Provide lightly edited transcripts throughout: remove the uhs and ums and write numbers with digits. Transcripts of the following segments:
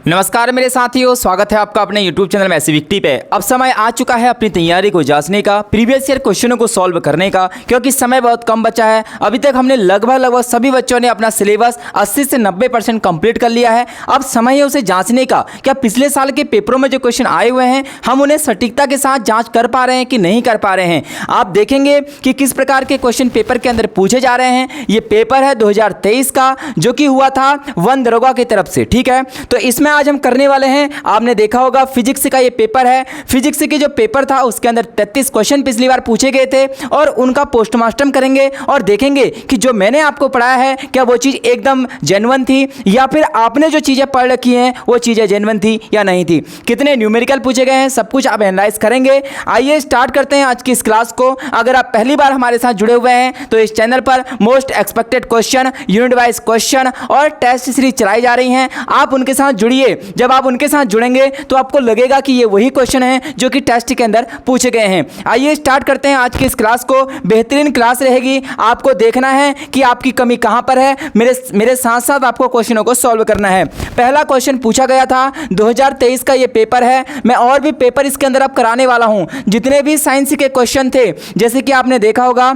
नमस्कार मेरे साथियों, स्वागत है आपका अपने YouTube चैनल मैसिविक्टी पे। अब समय आ चुका है अपनी तैयारी को जांचने का, प्रीवियस ईयर क्वेश्चनों को सॉल्व करने का, क्योंकि समय बहुत कम बचा है। अभी तक हमने लगभग सभी बच्चों ने अपना सिलेबस 80 से 90% कंप्लीट कर लिया है। अब समय है उसे जांचने का, क्या पिछले साल के पेपरों में जो क्वेश्चन आए हुए हैं हम उन्हें सटीकता के साथ जाँच कर पा रहे हैं कि नहीं कर पा रहे हैं। आप देखेंगे कि किस प्रकार के क्वेश्चन पेपर के अंदर पूछे जा रहे हैं। ये पेपर है 2023 का, जो कि हुआ था वन दरोगा की तरफ से। ठीक है, तो इसमें आज हम करने वाले हैं, आपने देखा होगा फिजिक्स का ये पेपर है। फिजिक्स की जो पेपर था उसके अंदर 33 क्वेश्चन पिछली बार पूछे गए थे और उनका पोस्टमार्टम करेंगे और देखेंगे कि जो मैंने आपको पढ़ाया है क्या वो चीज़ एकदम जेन्युइन थी या फिर आपने जो चीज़ें पढ़ रखी हैं वो चीज़ें जेन्युइन थी या नहीं थी। कितने न्यूमेरिकल पूछे गए हैं सब कुछ आप एनालाइज करेंगे। आइए स्टार्ट करते हैं आज की इस क्लास को। अगर आप पहली बार हमारे साथ जुड़े हुए हैं तो इस चैनल पर most expected question, unit wise question और टेस्ट सीरीज चलाई जा रही हैं। आप उनके साथ जुड़िए। जब आप उनके साथ जुड़ेंगे तो आपको लगेगा कि ये वही क्वेश्चन हैं जो कि टेस्ट के अंदर पूछे गए हैं। आइए स्टार्ट करते हैं आज की इस क्लास को। बेहतरीन क्लास रहेगी, आपको देखना है कि आपकी कमी कहां पर है। मेरे साथ साथ आपको क्वेश्चनों को सॉल्व करना है। पहला क्वेश्चन पूछा गया था 2023 का ये पेपर है। मैं और भी पेपर इसके अंदर अब कराने वाला हूं। जितने भी साइंस के क्वेश्चन थे, जैसे कि आपने देखा होगा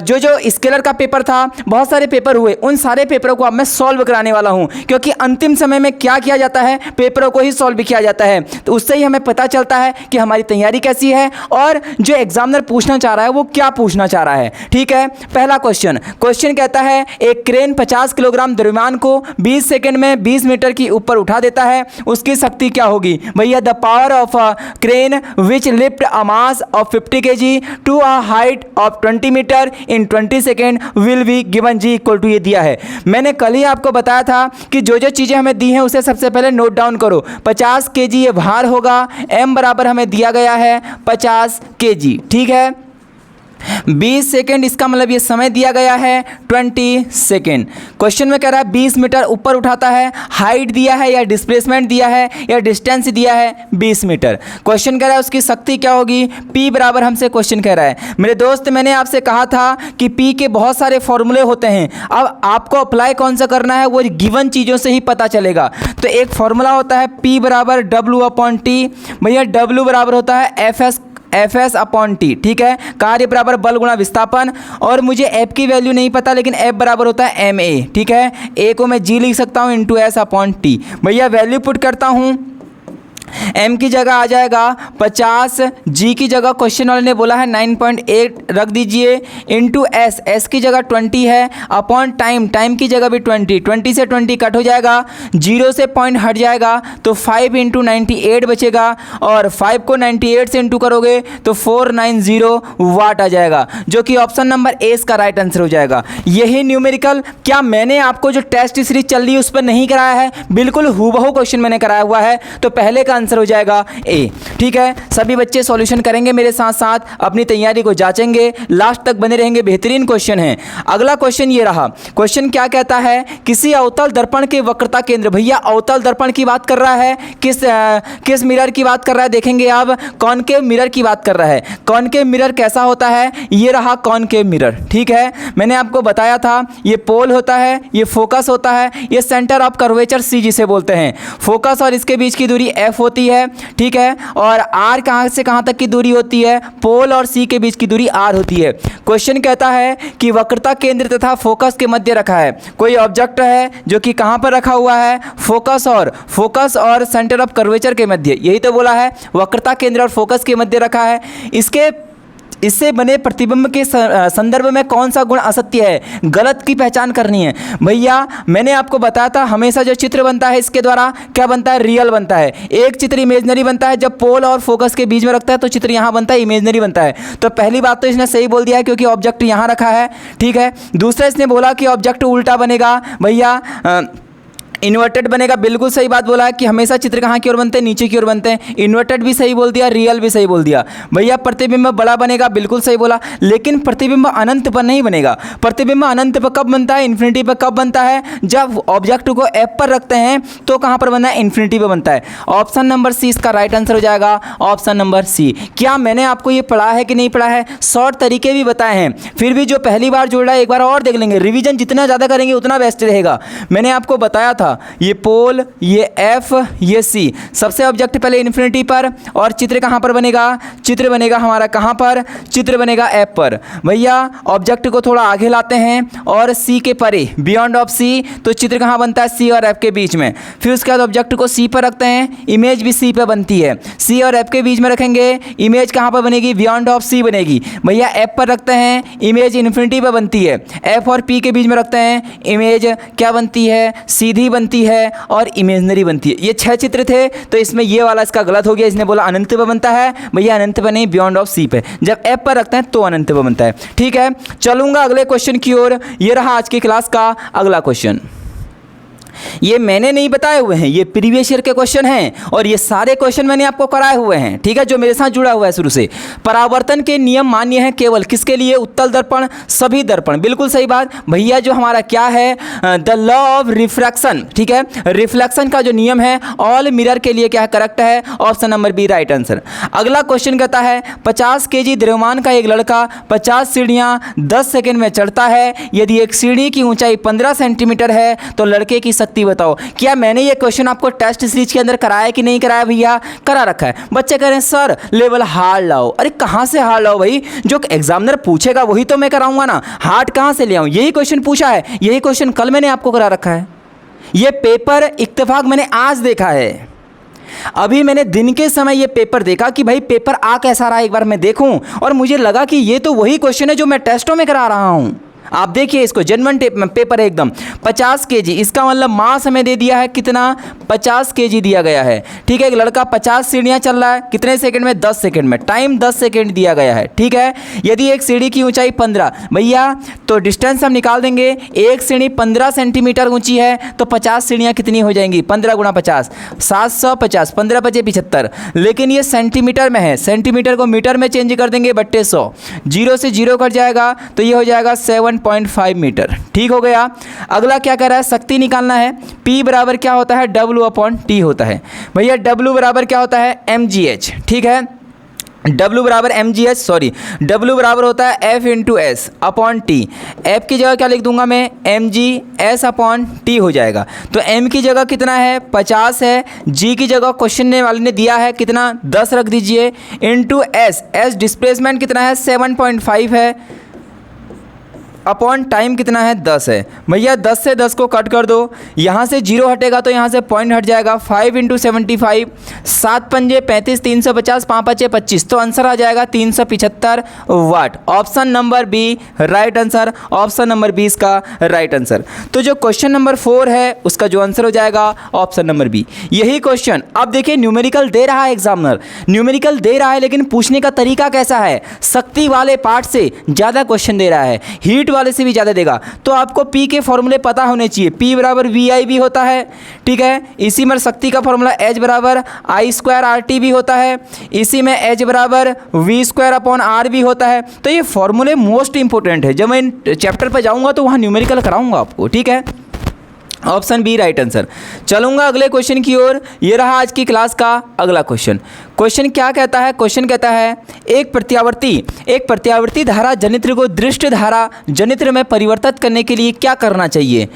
जो स्केलर का पेपर था, बहुत सारे पेपर हुए, उन सारे पेपरों को अब मैं सॉल्व कराने वाला हूं। क्योंकि अंतिम समय में क्या किया जाता है, पेपरों को ही सॉल्व किया जाता है, तो उससे ही हमें पता चलता है कि हमारी तैयारी कैसी है और जो एग्जामिनर पूछना चाह रहा है वो क्या पूछना चाह रहा है। ठीक है, पहला क्वेश्चन कहता है एक क्रेन 50 किलोग्राम द्रव्यमान को 20 सेकंड में 20 मीटर की ऊपर उठा देता है, उसकी शक्ति क्या होगी। भैया the power of a crane which lift a mass of 50 kg to a height of 20 metre in 20 second will be given जी इक्वल टू, ये दिया है। मैंने कल ही आपको बताया था कि जो जो चीजें हमें दी हैं उसे सबसे पहले नोट डाउन करो। 50 kg ये भार होगा, m बराबर हमें दिया गया है 50 kg। ठीक है, 20 सेकेंड इसका मतलब ये समय दिया गया है 20 सेकेंड। क्वेश्चन में कह रहा है 20 मीटर ऊपर उठाता है, हाइट दिया है या डिस्प्लेसमेंट दिया है या डिस्टेंस दिया है 20 मीटर। क्वेश्चन कह रहा है उसकी शक्ति क्या होगी, P बराबर हमसे क्वेश्चन कह रहा है। मेरे दोस्त मैंने आपसे कहा था कि P के बहुत सारे फॉर्मूले होते हैं। अब आपको अप्लाई कौन सा करना है वो गिवन चीज़ों से ही पता चलेगा। तो एक फॉर्मूला होता है P बराबर W/T। भैया W बराबर होता है Fs अपॉन टी। ठीक है, कार्य बराबर बल गुणा विस्थापन, और मुझे F की वैल्यू नहीं पता लेकिन F बराबर होता है ma। ठीक है, A को मैं G लिख सकता हूँ इंटू एस अपॉन टी। भैया वैल्यू पुट करता हूँ, m की जगह आ जाएगा 50, g की जगह क्वेश्चन वाले ने बोला है 9.8 रख दीजिए, इंटू s की जगह 20 है, अपॉन टाइम की जगह भी 20 से 20 कट हो जाएगा, 0 से पॉइंट हट जाएगा तो 5 इंटू 98 बचेगा, और 5 को 98 से इंटू करोगे तो 490 वाट आ जाएगा, जो कि ऑप्शन नंबर ए इसका राइट आंसर हो जाएगा। यही न्यूमेरिकल क्या मैंने आपको जो टेस्ट सीरीज चल रही है उस पर नहीं कराया है, बिल्कुल हूबहू क्वेश्चन मैंने कराया हुआ है। तो पहले का आंसर हो जाएगा ए। ठीक है, सभी बच्चे सॉल्यूशन करेंगे मेरे साथ साथ, अपनी तैयारी को जांचेंगे, लास्ट तक बने रहेंगे। बेहतरीन क्वेश्चन है। अगला क्वेश्चन ये रहा। क्वेश्चन क्या कहता है, किसी अवतल दर्पण के वक्रता केंद्र। भैया अवतल दर्पण की बात कर रहा है, किस मिरर की बात कर रहा है, देखेंगे आप कॉनकेव मिरर की बात कर रहा है। कॉनकेव मिरर कैसा होता है, ये रहा कॉनकेव मिरर। ठीक है, मैंने आपको बताया था ये पोल होता है, ये फोकस होता है, ये सेंटर ऑफ कर्वेचर सी जिसे बोलते हैं। फोकस और इसके बीच की दूरी एफ होती है। ठीक है, और आर कहां से कहां तक की दूरी होती है, पोल और सी के बीच की दूरी आर होती है। क्वेश्चन कहता है कि वक्रता केंद्र तथा फोकस के मध्य रखा है। कोई ऑब्जेक्ट है जो कि कहां पर रखा हुआ है, फोकस और सेंटर ऑफ कर्वेचर के मध्य। यही तो बोला है, वक्रता केंद्र और फोकस के मध्य रखा है। इससे बने प्रतिबिंब के संदर्भ में कौन सा गुण असत्य है, गलत की पहचान करनी है। भैया मैंने आपको बताया था हमेशा जो चित्र बनता है इसके द्वारा क्या बनता है, रियल बनता है। एक चित्र इमेजनरी बनता है, जब पोल और फोकस के बीच में रखता है तो चित्र यहाँ बनता है, इमेजनरी बनता है। तो पहली बात तो इसने सही बोल दिया है क्योंकि ऑब्जेक्ट यहाँ रखा है। ठीक है, दूसरा इसने बोला कि ऑब्जेक्ट उल्टा बनेगा। भैया इन्वर्टेड बनेगा, बिल्कुल सही बात बोला है कि हमेशा चित्र कहाँ की ओर बनते हैं, नीचे की ओर बनते हैं। इन्वर्टेड भी सही बोल दिया, रियल भी सही बोल दिया। भैया प्रतिबिंब बड़ा बनेगा, बिल्कुल सही बोला, लेकिन प्रतिबिंब अनंत पर नहीं बनेगा। प्रतिबिंब अनंत पर कब बनता है, इन्फिनिटी पर कब बनता है, जब ऑब्जेक्ट को एफ पर रखते हैं तो कहाँ पर बनना है, इन्फिनिटी पर बनता है। ऑप्शन नंबर सी इसका राइट आंसर हो जाएगा, ऑप्शन नंबर सी। क्या मैंने आपको ये पढ़ा है कि नहीं पढ़ा है, शॉर्ट तरीके भी बताए हैं, फिर भी जो पहली बार जुड़ रहा है एक बार और देख लेंगे। रिवीजन जितना ज़्यादा करेंगे उतना बेस्ट रहेगा। मैंने आपको बताया था था, ये पोल, ये एफ, ये सी। सबसे ऑब्जेक्ट पहले इन्फिनिटी पर, और चित्र कहाँ पर बनेगा? चित्र बनेगा हमारा कहाँ पर? चित्र बनेगा एफ पर। भैया ऑब्जेक्ट को थोड़ा आगे लाते हैं और सी के परे, बियॉन्ड ऑफ सी, तो चित्र कहाँ बनता है? सी और एफ के बीच में। फिर उसके बाद ऑब्जेक्ट को सी पर रखते हैं, इमेज भी सी पर बनती है। सी और एफ के बीच में रखेंगे, इमेज कहाँ पर बनेगी? बियॉन्ड ऑफ सी बनेगी। भैया एफ पर रखते हैं, इमेज इन्फिनिटी पर बनती है। एफ और पी के बीच में रखते हैं, इमेज क्या बनती है? सीधी बनती है और इमेजनरी बनती है। ये 6 चित्र थे, तो इसमें ये वाला इसका गलत हो गया। इसने बोला अनंत पर बनता है, भैया अनंत पर नहीं, बियॉन्ड ऑफ सी पे। जब एफ पर रखते हैं तो अनंत पर बनता है। ठीक है, चलूंगा अगले क्वेश्चन की ओर। ये रहा आज की क्लास का अगला क्वेश्चन। ये मैंने नहीं बताए हुए हैं, ये प्रीवियस ईयर के क्वेश्चन हैं, और ये सारे क्वेश्चन मैंने आपको कराए हुए हैं। ठीक है, जो मेरे साथ जुड़ा हुआ है शुरू से। परावर्तन के नियम मान्य हैं केवल किसके लिए? उत्तल दर्पण, सभी दर्पण। बिल्कुल सही बात भैया। जो हमारा क्या है? The law of refraction. ठीक है, रिफ्लेक्शन का जो नियम है ऑल मिरर के लिए क्या है? करेक्ट है, option number B right answer. अगला क्वेश्चन कहता है 50 kg द्रव्यमान का एक लड़का 50 सीढ़ियां 10 सेकंड में चढ़ता है। यदि एक सीढ़ी की ऊंचाई 15 सेंटीमीटर है तो लड़के की शक्ति बताओ। क्या मैंने ये क्वेश्चन आपको टेस्ट सीरीज के अंदर कराया कि नहीं कराया? भैया करा रखा है। बच्चे कह रहे हैं सर लेवल हार्ड लाओ। अरे कहां से हार्ड लाओ भाई? जो एग्जामिनर पूछेगा वही तो मैं कराऊंगा ना, हार्ड कहां से ले आऊं? यही क्वेश्चन पूछा है, यही क्वेश्चन कल मैंने आपको करा रखा है। ये पेपर इत्तेफाक मैंने आज देखा है, अभी मैंने दिन के समय ये पेपर देखा कि भाई पेपर आ कैसा रहा एक बार मैं देखूं, और मुझे लगा कि ये तो वही क्वेश्चन है जो मैं टेस्टों में करा रहा हूं। आप देखिए इसको, जेन्युइन पेपर है एकदम। 50 kg, इसका मतलब मास हमें दे दिया है कितना? 50 kg दिया गया है। ठीक है, एक लड़का 50 सीढ़ियां चल रहा है, कितने सेकंड में? 10 सेकंड में। टाइम 10 सेकंड दिया गया है। ठीक है, यदि एक सीढ़ी की ऊंचाई 15, भैया तो डिस्टेंस हम निकाल देंगे। एक सीढ़ी 15 सेंटीमीटर ऊंची है तो 50 सीढ़ियां कितनी हो जाएंगी? 15 गुणा 50, 750, 15 × 5 = 75। लेकिन ये सेंटीमीटर में है, सेंटीमीटर को मीटर में चेंज कर देंगे, बट्टे 100, 0 से 0 कट जाएगा तो ये हो जाएगा 7.5 मीटर। ठीक हो गया। अगला क्या कर रहा है? शक्ति निकालना है। P बराबर क्या होता है? W/T होता है। भैया W बराबर क्या होता है? mgh। ठीक है, W बराबर mgh, सॉरी W बराबर होता है F × S/T। F की जगह क्या लिख दूंगा मैं? mg/S/T हो जाएगा। तो M की जगह कितना है? 50 है। G की जगह क्वेश्चन वाले ने दिया है कितना? 10 रख दीजिए, इंटू S डिस्प्लेसमेंट कितना है? 7.5 है, अपॉन टाइम कितना है? 10 है। भैया 10 से 10 को कट कर दो, यहाँ से 0 हटेगा तो यहाँ से पॉइंट हट जाएगा। 5 × 75, 7 पंजे 35, 350, 5 पचे 25, तो आंसर आ जाएगा 375 watt. Option number B right answer, option number B इसका राइट आंसर। तो जो क्वेश्चन नंबर 4 है उसका जो आंसर हो जाएगा ऑप्शन नंबर बी। यही क्वेश्चन अब देखिए न्यूमेरिकल दे रहा है एग्जामिनर, न्यूमेरिकल दे रहा है, लेकिन पूछने का तरीका कैसा है? शक्ति वाले पार्ट से ज़्यादा क्वेश्चन दे रहा है, हीट वाले से भी ज़्यादा देगा। तो आपको P के फॉर्मूले पता होने चाहिए। P बराबर VI भी होता है। ठीक है, इसी में शक्ति का फॉर्मूला H बराबर I²RT भी होता है। इसी में H बराबर V²/R भी होता है। तो ये फॉर्मूले मोस्ट इंपॉर्टेंट है। जब मैं इन चैप्टर पर जाऊंगा तो वहाँ न्यूमेरिकल कराऊंगा आपको। ठीक है, ऑप्शन बी राइट आंसर। चलूंगा अगले क्वेश्चन की ओर। ये रहा आज की क्लास का अगला क्वेश्चन। क्वेश्चन क्या कहता है? क्वेश्चन कहता है एक प्रत्यावर्ती धारा जनित्र को दृष्ट धारा जनित्र में परिवर्तित करने के लिए क्या करना चाहिए?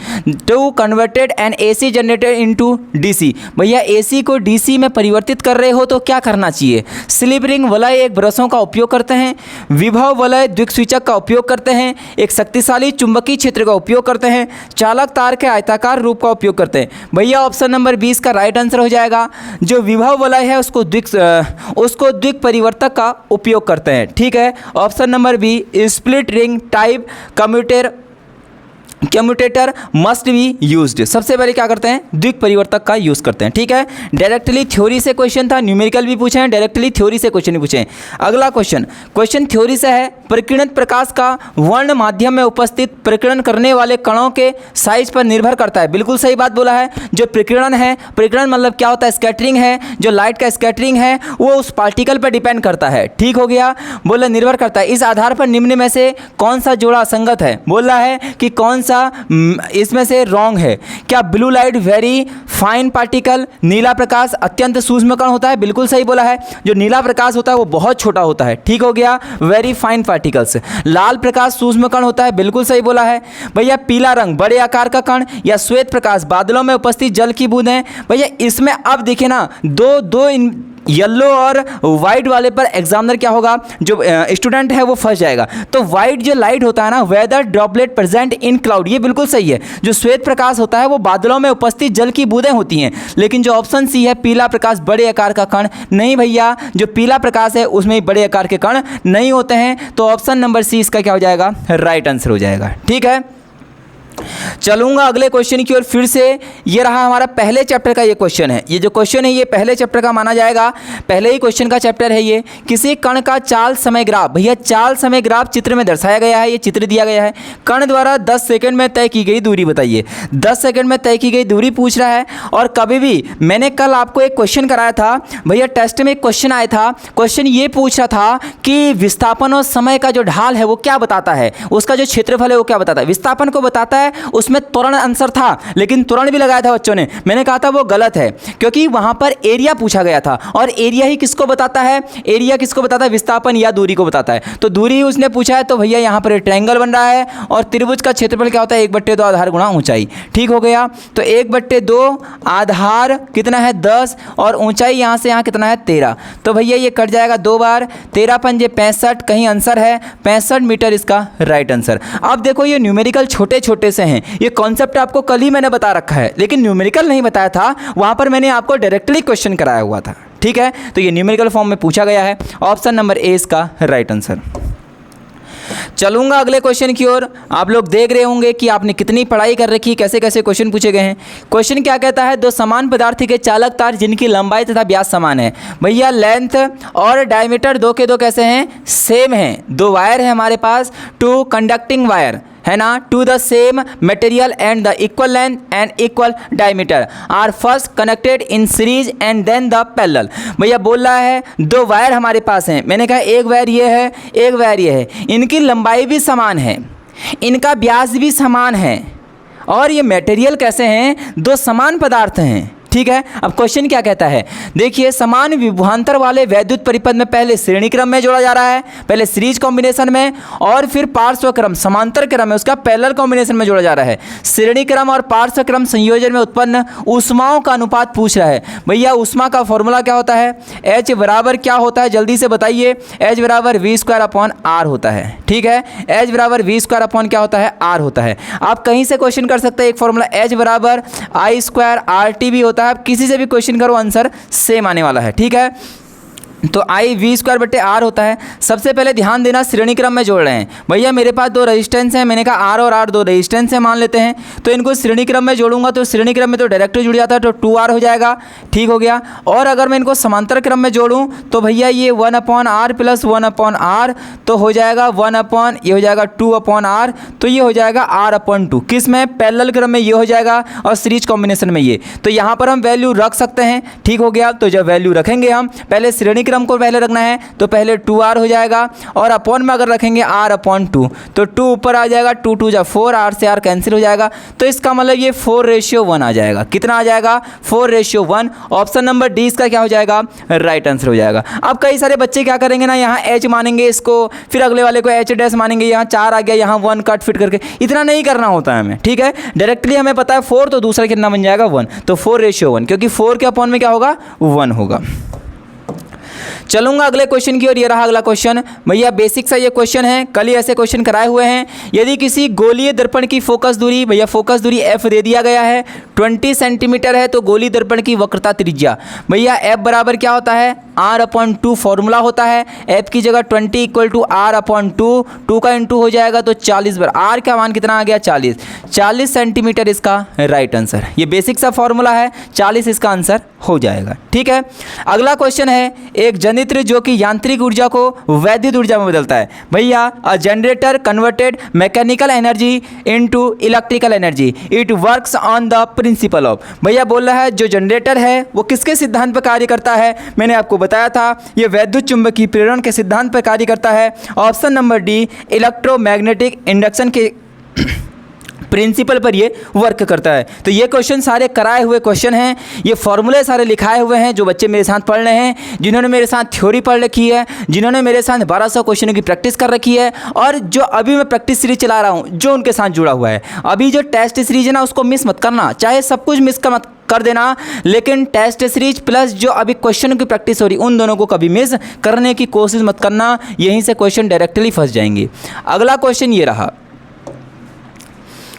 To converted an AC generator into DC। भैया AC को DC में परिवर्तित कर रहे हो तो क्या करना चाहिए? स्लिप रिंग वलय एक ब्रशों का उपयोग करते हैं, विभव वलय द्विसूचक का उपयोग करते हैं, एक शक्तिशाली चुंबकीय क्षेत्र का उपयोग करते हैं, चालक तार के आयताकार रूप का उपयोग करते हैं। भैया ऑप्शन नंबर 20 का राइट आंसर हो जाएगा। जो विभव वलय है उसको द्विक परिवर्तक का उपयोग करते हैं। ठीक है, option number B split ring type commutator must be used. सबसे पहले क्या करते हैं? द्विक परिवर्तक का यूज़ करते हैं। ठीक है, डायरेक्टली थ्योरी से क्वेश्चन था, न्यूमेरिकल भी पूछे हैं, डायरेक्टली थ्योरी से क्वेश्चन भी पूछे हैं। अगला क्वेश्चन थ्योरी से है प्रकीर्णित प्रकाश का वर्ण माध्यम में उपस्थित प्रकीर्णन करने वाले कणों के साइज पर निर्भर करता है। बिल्कुल सही बात बोला है। जो प्रकीर्णन है, प्रकीर्णन मतलब क्या होता है? स्कैटरिंग है। जो लाइट का स्कैटरिंग है वो उस पार्टिकल पर डिपेंड करता है। ठीक हो गया, बोला निर्भर करता है। इस आधार पर निम्न में से कौन सा जोड़ा असंगत है? बोल रहा है कि कौन सा इसमें से रॉन्ग है? क्या blue light very fine particle, नीला प्रकाश अत्यंत सूक्ष्म कण होता है? बिल्कुल सही बोला है। जो नीला प्रकाश होता है वो बहुत छोटा होता है, ठीक हो गया, वेरी फाइन पार्टिकल्स। लाल प्रकाश सूक्ष्म कण होता है, बिल्कुल सही बोला है भैया। पीला रंग बड़े आकार का कण, या श्वेत प्रकाश बादलों में उपस्थित जल की बूंदें। भैया इसमें अब देखिए ना, दो येलो और वाइट वाले पर एग्जामिनर क्या होगा, जो स्टूडेंट है वो फंस जाएगा। तो वाइट जो लाइट होता है ना, whether droplet present in cloud, ये बिल्कुल सही है। जो श्वेत प्रकाश होता है वो बादलों में उपस्थित जल की बूंदें होती हैं। लेकिन जो ऑप्शन सी है पीला प्रकाश बड़े आकार का कण, नहीं भैया, जो पीला प्रकाश है उसमें बड़े आकार के कण नहीं होते हैं। तो ऑप्शन नंबर सी इसका क्या हो जाएगा, राइट आंसर हो जाएगा। ठीक है, चलूंगा अगले क्वेश्चन की ओर फिर से। ये रहा हमारा पहले चैप्टर का ये क्वेश्चन है। ये जो क्वेश्चन है ये पहले चैप्टर का माना जाएगा, पहले ही क्वेश्चन का चैप्टर है ये। किसी कण का चाल समय ग्राफ, भैया चाल समय ग्राफ चित्र में दर्शाया गया है, ये चित्र दिया गया है। कण द्वारा 10 सेकंड में तय की गई दूरी बताइए। 10 सेकंड में तय की गई दूरी पूछ रहा है। और कभी भी मैंने कल आपको एक क्वेश्चन कराया था भैया, टेस्ट में एक क्वेश्चन आया था। क्वेश्चन ये पूछ रहा था कि विस्थापन और समय का जो ढाल है वो क्या बताता है, उसका जो क्षेत्रफल है वो क्या बताता है। विस्थापन को बताता है, उसमें त्वरण आंसर था, लेकिन त्वरण भी लगाया था बच्चों ने। मैंने कहा था वो गलत है, क्योंकि वहां पर एरिया पूछा गया था, और एरिया ही किसको बताता है, एरिया किसको बताता है, विस्थापन या दूरी को बताता है। तो दूरी ही उसने पूछा है, तो भैया यहाँ पर ट्रायंगल बन रहा है। और त्रिभुज का क्षेत्रफल क्या होता है, 1/2 आधार गुणा ऊंचाई। ठीक हो गया, तो 1/2 आधार कितना है 10, और ऊंचाई यहाँ से यहाँ कितना है 13। तो भैया ये कट जाएगा 2 बार, 13 पंजे 65, कहीं आंसर है 65 मीटर इसका राइट आंसर। अब देखो ये न्यूमेरिकल छोटे छोटे से हैं, ये कॉन्सेप्ट आपको कल ही मैंने बता रखा है, लेकिन न्यूमेरिकल नहीं बताया था, वहां पर मैंने आपको डायरेक्टली क्वेश्चन कराया हुआ था। ठीक है, तो ये न्यूमेरिकल फॉर्म में पूछा गया है। ऑप्शन नंबर ए इसका राइट आंसर। चलूंगा अगले क्वेश्चन की ओर। आप लोग देख रहे होंगे कि आपने कितनी पढ़ाई कर रखी, कैसे कैसे क्वेश्चन पूछे गए हैं। क्वेश्चन क्या कहता है, दो समान पदार्थ के चालक तार जिनकी लंबाई तथा व्यास समान है। भैया लेंथ और डायमीटर दो के दो कैसे हैं, सेम हैं। दो वायर है हमारे पास, टू कंडक्टिंग वायर है ना, two the same material and the equal length and equal diameter are first connected in series and then the parallel. भैया बोल रहा है दो वायर हमारे पास हैं, मैंने कहा एक वायर ये है, एक वायर ये है, इनकी लंबाई भी समान है, इनका व्यास भी समान है, और ये मटेरियल कैसे हैं, दो समान पदार्थ हैं। ठीक है, अब क्वेश्चन क्या कहता है, देखिए समान विभवांतर वाले वैद्युत परिपथ में पहले श्रेणी क्रम में जोड़ा जा रहा है, पहले सीरीज कॉम्बिनेशन में, और फिर पार्श्व क्रम समांतर क्रम में उसका पैरेलल कॉम्बिनेशन में जोड़ा जा रहा है। श्रेणी क्रम और पार्श्व क्रम संयोजन में उत्पन्न ऊष्माओं का अनुपात पूछ रहा है। भैया ऊष्मा का फॉर्मूला क्या होता है, H बराबर क्या होता है, जल्दी से बताइए। H बराबर V²/R होता है। ठीक है, H बराबर V² क्या होता है, R होता है। आप कहीं से क्वेश्चन कर सकते हैं, एक फॉर्मूला H बराबर I²RT भी होता है। आप किसी से भी क्वेश्चन करो आंसर सेम आने वाला है। ठीक है, तो I/V² होता है। सबसे पहले ध्यान देना, श्रेणी क्रम में जोड़ रहे हैं। भैया मेरे पास दो रेजिस्टेंस हैं, मैंने कहा R और R दो रेजिस्टेंस है मान लेते हैं, तो इनको श्रेणी क्रम में जोड़ूंगा तो श्रेणी क्रम में तो डायरेक्ट जुड़ जाता है, तो 2R हो जाएगा। ठीक हो गया, और अगर मैं इनको समांतर क्रम में जोड़ूं तो भैया ये 1/R प्लस 1/R तो हो जाएगा 1 ये हो जाएगा 2/R, तो ये हो जाएगा R/2। किस में, पैरेलल क्रम में ये हो जाएगा, और सीरीज कॉम्बिनेशन में ये। तो यहाँ पर हम वैल्यू रख सकते हैं। ठीक हो गया, तो जब वैल्यू रखेंगे हम पहले श्रेणी क्रम को पहले रखना है, तो पहले 2R हो जाएगा, और अपॉन में अगर रखेंगे R/2 तो 2 ऊपर आ जाएगा, 2 2 जा 4, R से R कैंसिल हो जाएगा। तो इसका मतलब ये 4:1 आ जाएगा। कितना आ जाएगा, 4:1। ऑप्शन नंबर डी इसका क्या हो जाएगा, राइट आंसर हो जाएगा। अब कई सारे बच्चे क्या करेंगे ना, यहाँ H मानेंगे इसको, फिर अगले वाले को H' मानेंगे, यहाँ 4 आ गया, यहाँ 1 कट फिट करके, इतना नहीं करना होता है हमें। ठीक है, डायरेक्टली हमें पता है 4, तो दूसरा कितना बन जाएगा 1, तो 4:1, क्योंकि 4 के अपॉन में क्या होगा 1 होगा। चलूंगा अगले क्वेश्चन की ओर। ये रहा अगला क्वेश्चन। भैया बेसिक सा ये क्वेश्चन है, कल ही ऐसे क्वेश्चन कराए हुए हैं। यदि किसी गोलीय दर्पण की फोकस दूरी, भैया फोकस दूरी f दे दिया गया है, 20 सेंटीमीटर है, तो गोलीय दर्पण की वक्रता त्रिज्या भैया f बराबर क्या होता है, R/2 फॉर्मूला होता है। f की जगह 20 = R/2, 2 का इंटू हो जाएगा तो 40 बार, r का मान कितना आ गया 40 सेंटीमीटर इसका राइट आंसर। ये बेसिक सा फॉर्मूला है, 40 इसका आंसर हो जाएगा। ठीक है, अगला क्वेश्चन है, एक जनित्र जो कि यांत्रिक ऊर्जा को वैद्युत ऊर्जा में बदलता है। भैया a generator converted mechanical energy into electrical energy, it works on the principle of. भैया बोल रहा है जो जनरेटर है वो किसके सिद्धांत पर कार्य करता है, मैंने आपको बताया था ये वैद्युत चुंबकीय प्रेरण के सिद्धांत पर कार्य करता है। Option number D electromagnetic induction के प्रिंसिपल पर ये वर्क करता है। तो ये क्वेश्चन सारे कराए हुए क्वेश्चन हैं, ये फॉर्मूले सारे लिखाए हुए हैं। जो बच्चे मेरे साथ पढ़ रहे हैं, जिन्होंने मेरे साथ थ्योरी पढ़ रखी है, जिन्होंने मेरे साथ 1200 क्वेश्चनों की प्रैक्टिस कर रखी है, और जो अभी मैं प्रैक्टिस सीरीज चला रहा हूँ जो उनके साथ जुड़ा हुआ है। अभी जो टेस्ट सीरीज है ना, उसको मिस मत करना, चाहे सब कुछ मिस मत कर देना, लेकिन टेस्ट सीरीज प्लस जो अभी क्वेश्चन की प्रैक्टिस हो रही, उन दोनों को कभी मिस करने की कोशिश मत करना, यहीं से क्वेश्चन डायरेक्टली फंस जाएंगे। अगला क्वेश्चन ये रहा।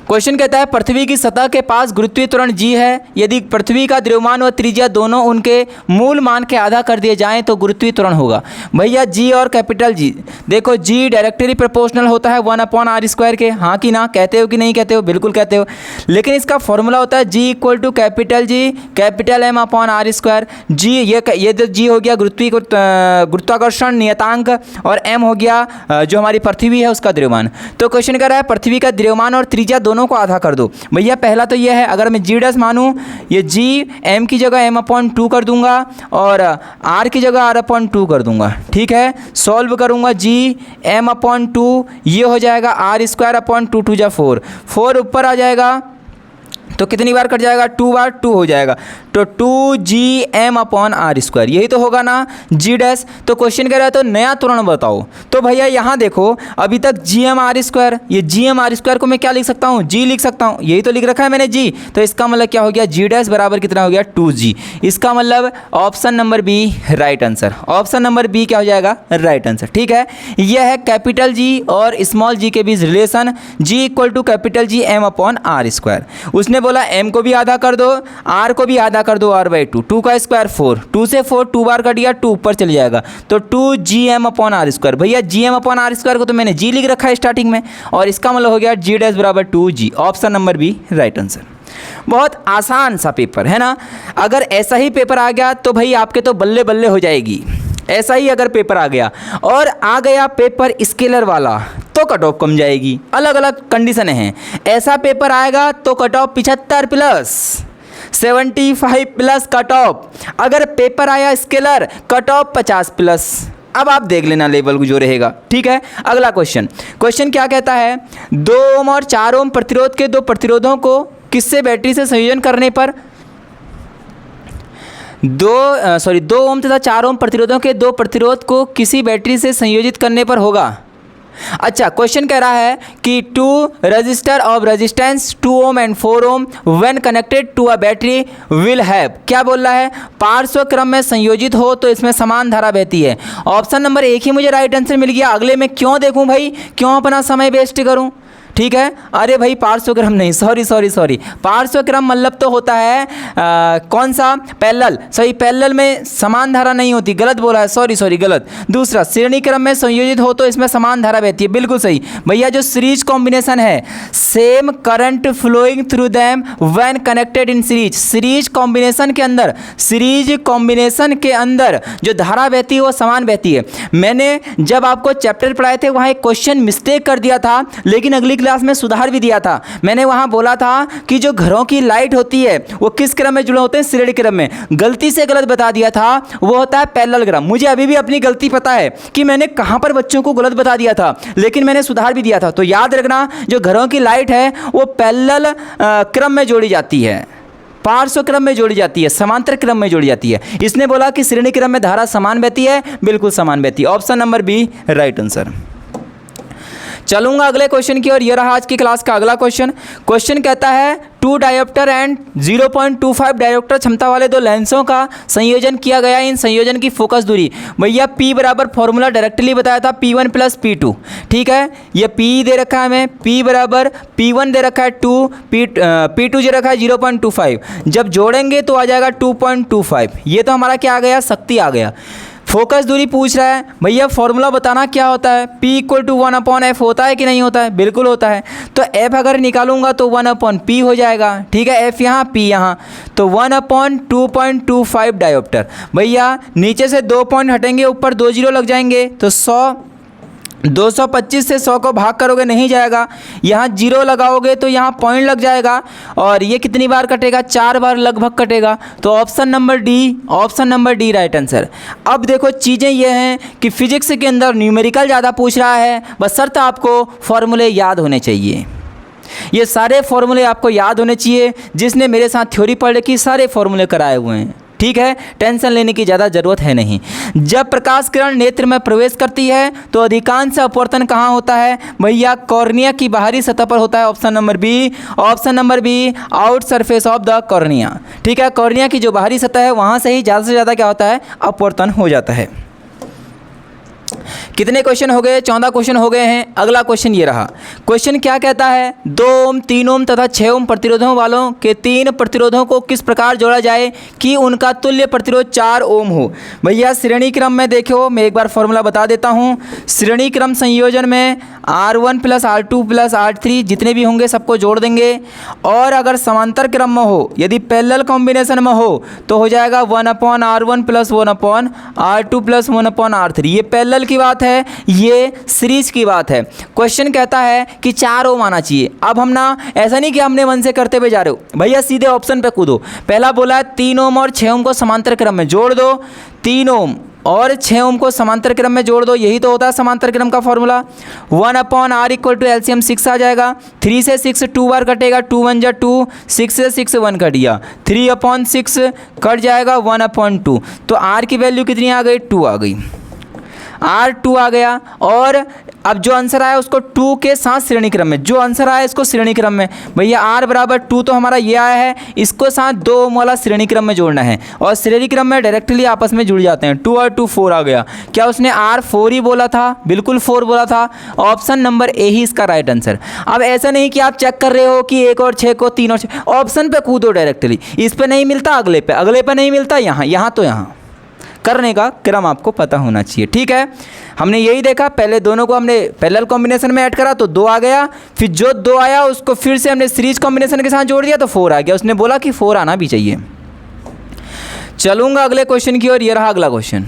क्वेश्चन कहता है पृथ्वी की सतह के पास गुरुत्वीय त्वरण g है। यदि पृथ्वी का द्रव्यमान व त्रिज्या दोनों उनके मूल मान के आधा कर दिए जाएं तो गुरुत्वीय त्वरण होगा। भैया g और कैपिटल G, देखो g डायरेक्टली प्रोपोर्शनल होता है 1/r² के, हाँ कि ना, कहते हो कि नहीं कहते हो? बिल्कुल कहते हो। लेकिन इसका फॉर्मूला होता है g = capital G capital M/r²। g ये तो g हो गया गुरुत्वाकर्षण नियतांक, और m हो गया जो हमारी पृथ्वी है उसका द्रव्यमान। तो क्वेश्चन कह रहा है पृथ्वी का द्रव्यमान और त्रिज्या दोनों को आधा कर दो। भैया पहला तो ये है, अगर मैं g' मानूं, ये g m की जगह m/2 कर दूंगा और r की जगह r/2 कर दूंगा। ठीक है, सॉल्व करूंगा g m/2, ये हो जाएगा r²/2 2 4, 4 ऊपर आ जाएगा तो कितनी बार कट जाएगा? 2 बार 2 हो जाएगा, तो 2gm/r², यही तो होगा ना g'। तो क्वेश्चन कह रहा है तो नया त्वरण बताओ। तो भैया यहाँ देखो, अभी तक gm/r², ये gm/r² को मैं क्या लिख सकता हूँ? g लिख सकता हूँ, यही तो लिख रखा है मैंने g। तो इसका मतलब क्या हो गया? g' बराबर कितना हो गया? 2g। इसका मतलब option number B right answer. Option number B क्या हो जाएगा? Right answer. ठीक है, यह है कैपिटल G और स्मॉल g के बीच relation, g = capital G m/r²। उसने बोला m को भी आधा कर दो, r को भी आधा कर दो, r/2, 2 का स्क्वायर 4, 2 से 4 2 बार कट गया, 2 ऊपर चले जाएगा, तो 2gm/r²। भैया gm/r² को तो मैंने g लिख रखा है स्टार्टिंग में, और इसका मतलब हो गया g' बराबर 2g। Option number B right answer. बहुत आसान सा पेपर है ना। अगर ऐसा ही पेपर आ गया तो भाई आपके तो बल्ले बल्ले हो जाएगी। ऐसा ही अगर पेपर आ गया और आ गया पेपर स्केलर वाला तो कट ऑफ कम जाएगी। अलग अलग कंडीशन हैं। ऐसा पेपर आएगा तो कट ऑफ 75+ 75+ कट ऑफ। अगर पेपर आया स्केलर, कट ऑफ 50+। अब आप देख लेना लेवल जो रहेगा। ठीक है, अगला क्वेश्चन क्या कहता है? 2 ओम और 4 ओम प्रतिरोध के दो प्रतिरोधों को किससे बैटरी से संयोजन करने पर 2 ओम तथा 4 ओम प्रतिरोधों के दो प्रतिरोध को किसी बैटरी से संयोजित करने पर होगा। अच्छा, क्वेश्चन कह रहा है कि 2 resistor of resistance 2 ohm and 4 ohm when connected to a battery will have, क्या बोल रहा है? पार्श्व क्रम में संयोजित हो तो इसमें समान धारा बहती है। ऑप्शन नंबर 1 ही मुझे राइट आंसर मिल गया। अगले में क्यों देखूं भाई, क्यों अपना समय वेस्ट करूं? ठीक है, अरे भाई पार्श्वक्रम नहीं, सॉरी, पार्श्वक्रम मतलब तो होता है कौन सा? पैरेलल। सही, पैरेलल में समान धारा नहीं होती, गलत बोला है, सॉरी गलत। दूसरा, श्रेणी क्रम में संयोजित हो तो इसमें समान धारा बहती है, बिल्कुल सही। भैया जो सीरीज कॉम्बिनेशन है, same current flowing through them when connected in series. Series combination के अंदर जो धारा बहती है वो समान बहती है। मैंने जब आपको चैप्टर पढ़ाए थे वहाँ एक क्वेश्चन मिस्टेक कर दिया था, लेकिन अगली क्लास में सुधार भी दिया था। मैंने वहां बोला था कि जो घरों की लाइट होती है वो किस क्रम में जुड़े होते हैं? श्रेणी क्रम में। गलती से गलत बता दिया था, वो होता है पैरेलल क्रम। मुझे अभी भी अपनी गलती पता है कि मैंने कहां पर बच्चों को गलत बता दिया था, लेकिन मैंने सुधार भी दिया था। तो याद रखना, जो घरों की लाइट है वो पैरेलल क्रम में जोड़ी जाती है, पार्श्व क्रम में जोड़ी जाती है, समांतर क्रम में जोड़ी जाती है। इसने बोला कि श्रेणी क्रम में धारा समान बहती है, बिल्कुल समान बहती है। Option number B right answer. चलूंगा अगले क्वेश्चन की ओर। यह रहा आज की क्लास का अगला क्वेश्चन कहता है 2 डायोप्टर एंड 0.25 डायोप्टर क्षमता वाले दो लेंसों का संयोजन किया गया। इन संयोजन की फोकस दूरी, भैया P बराबर फॉर्मूला डायरेक्टली बताया था P1 + P2। ठीक है, ये P दे रखा है हमें, P बराबर P1 दे रखा है 2, P2 दे रखा है 0.25। जब जोड़ेंगे तो आ जाएगा 2.25। ये तो हमारा क्या आ गया? शक्ति आ गया। फोकस दूरी पूछ रहा है, भैया फॉर्मूला बताना क्या होता है? P = 1/f होता है कि नहीं होता है? बिल्कुल होता है। तो f अगर निकालूंगा तो 1/p हो जाएगा। ठीक है, f यहाँ, p यहाँ, तो 1/2.25 डायोप्टर। भैया नीचे से 2 पॉइंट हटेंगे, ऊपर 2 जीरो लग जाएंगे, तो 225 से 100 को भाग करोगे नहीं जाएगा, यहाँ जीरो लगाओगे तो यहाँ पॉइंट लग जाएगा, और ये कितनी बार कटेगा? 4 बार लगभग कटेगा। तो option number D right answer. अब देखो चीज़ें ये हैं कि फिजिक्स के अंदर न्यूमेरिकल ज़्यादा पूछ रहा है, बस शर्त आपको फॉर्मूले याद होने चाहिए। ये सारे फॉर्मूले आपको याद होने चाहिए, जिसने मेरे साथ थ्योरी पढ़ रखी सारे फॉर्मूले कराए हुए हैं, ठीक है। टेंशन लेने की ज़्यादा ज़रूरत है नहीं। जब प्रकाश किरण नेत्र में प्रवेश करती है तो अधिकांश अपवर्तन कहाँ होता है भैया, कॉर्निया की बाहरी सतह पर होता है। Option number B, option number B, out surface of the cornea, ठीक है। कॉर्निया की जो बाहरी सतह है वहाँ से ही ज़्यादा से ज़्यादा क्या होता है, अपवर्तन हो जाता है। कितने क्वेश्चन हो गए, 14 क्वेश्चन हो गए हैं। अगला क्वेश्चन ये रहा। क्वेश्चन क्या कहता है, 2 ओम, 3 ओम तथा 6 ओम प्रतिरोधों वालों के 3 प्रतिरोधों को किस प्रकार जोड़ा जाए कि उनका तुल्य प्रतिरोध 4 ओम हो। भैया श्रेणी क्रम में देखो, मैं एक बार फॉर्मूला बता देता हूँ। श्रेणी क्रम संयोजन में R1 + R2 + R3 जितने भी होंगे सबको जोड़ देंगे, और अगर समांतर क्रम में हो, यदि पैरेलल कॉम्बिनेशन में हो तो हो जाएगा 1/R1 + 1/R2 + 1/R3। ये पैरेलल की बात है, ये सीरीज की बात है। क्वेश्चन कहता है कि 4 ओम आना चाहिए। अब हम ना ऐसा नहीं कि हमने मन से करते हुए जा रहे हो भैया, सीधे ऑप्शन पे कूदो। पहला बोला है 3 ओम और 6 ओम को समांतर क्रम में जोड़ दो, 3 ओम और 6 ओम को समांतर क्रम में जोड़ दो, यही तो होता है समांतर क्रम का फॉर्मूला। 1/R = एलसीएम 6 आ जाएगा। 3 से 6 2 बार कटेगा, 2 1 जा 2, 6 से 6 1 कट गया, 3/6 कट जाएगा 1/2। तो R की वैल्यू कितनी आ गई, 2 आ गई, R2 आ गया। और अब जो आंसर आया उसको 2 के साथ श्रेणी क्रम में, जो आंसर आया इसको श्रेणी क्रम में, भैया R = 2 तो हमारा ये आया है, इसको साथ 2 ओम वाला श्रेणी क्रम में जोड़ना है, और श्रेणी क्रम में डायरेक्टली आपस में जुड़ जाते हैं। 2 और 2 4 आ गया। क्या उसने R4 ही बोला था, बिल्कुल 4 बोला था। ऑप्शन नंबर ए ही इसका राइट आंसर। अब ऐसा नहीं कि आप चेक कर रहे हो कि 1 और 6 को 3 और 6, ऑप्शन पे कूदो डायरेक्टली। इस पे नहीं मिलता अगले पे, अगले पे नहीं मिलता यहाँ, यहाँ तो यहाँ करने का क्रम आपको पता होना चाहिए, ठीक है। हमने यही देखा, पहले दोनों को हमने पैरेलल कॉम्बिनेशन में ऐड करा तो 2 आ गया, फिर जो 2 आया उसको फिर से हमने सीरीज कॉम्बिनेशन के साथ जोड़ दिया तो 4 आ गया। उसने बोला कि 4 आना भी चाहिए। चलूंगा अगले क्वेश्चन की ओर। ये रहा अगला क्वेश्चन।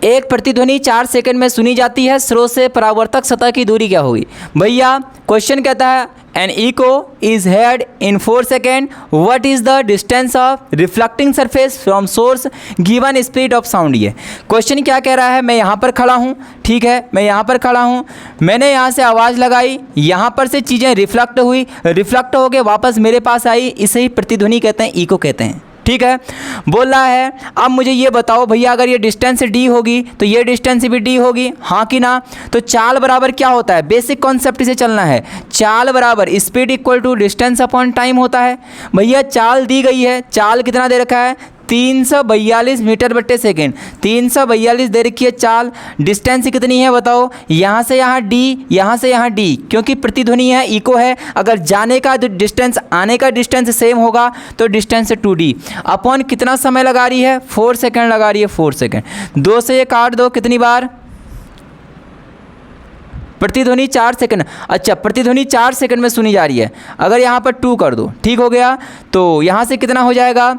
एक प्रतिध्वनि 4 सेकंड में सुनी जाती है, स्रोत से परावर्तक सतह की दूरी क्या होगी। भैया क्वेश्चन कहता है an echo is heard in 4 second, what is the distance of reflecting surface from source given speed of sound. ये क्वेश्चन क्या कह रहा है, मैं यहाँ पर खड़ा हूँ, ठीक है, मैं यहाँ पर खड़ा हूँ, मैंने यहाँ से आवाज़ लगाई, यहाँ पर से चीज़ें रिफ्लेक्ट हुई, रिफ्लेक्ट होके वापस मेरे पास आई, इसे ही प्रतिध्वनि कहते हैं, इको कहते हैं, ठीक है। बोल रहा है अब मुझे ये बताओ भैया, अगर ये डिस्टेंस डी होगी तो ये डिस्टेंस भी डी होगी, हाँ कि ना। तो चाल बराबर क्या होता है, बेसिक कॉन्सेप्ट से चलना है। चाल बराबर speed equal to distance upon time होता है। भैया चाल दी गई है, चाल कितना दे रखा है, 342 मीटर/सेकेंड, 342 दे रखी है चाल। डिस्टेंस कितनी है बताओ, यहाँ से यहाँ डी, यहाँ से यहाँ डी, क्योंकि प्रतिध्वनि है, इको है। अगर जाने का डिस्टेंस आने का डिस्टेंस सेम होगा तो डिस्टेंस 2D अपॉन कितना समय लगा रही है, 4 सेकेंड लगा रही है, 4 सेकेंड। 2 से ये काट दो, कितनी बार, प्रतिध्वनि 4 सेकंड। अच्छा प्रतिध्वनि 4 सेकंड में सुनी जा रही है, अगर यहाँ पर 2 कर दो, ठीक हो गया। तो यहाँ से कितना हो जाएगा,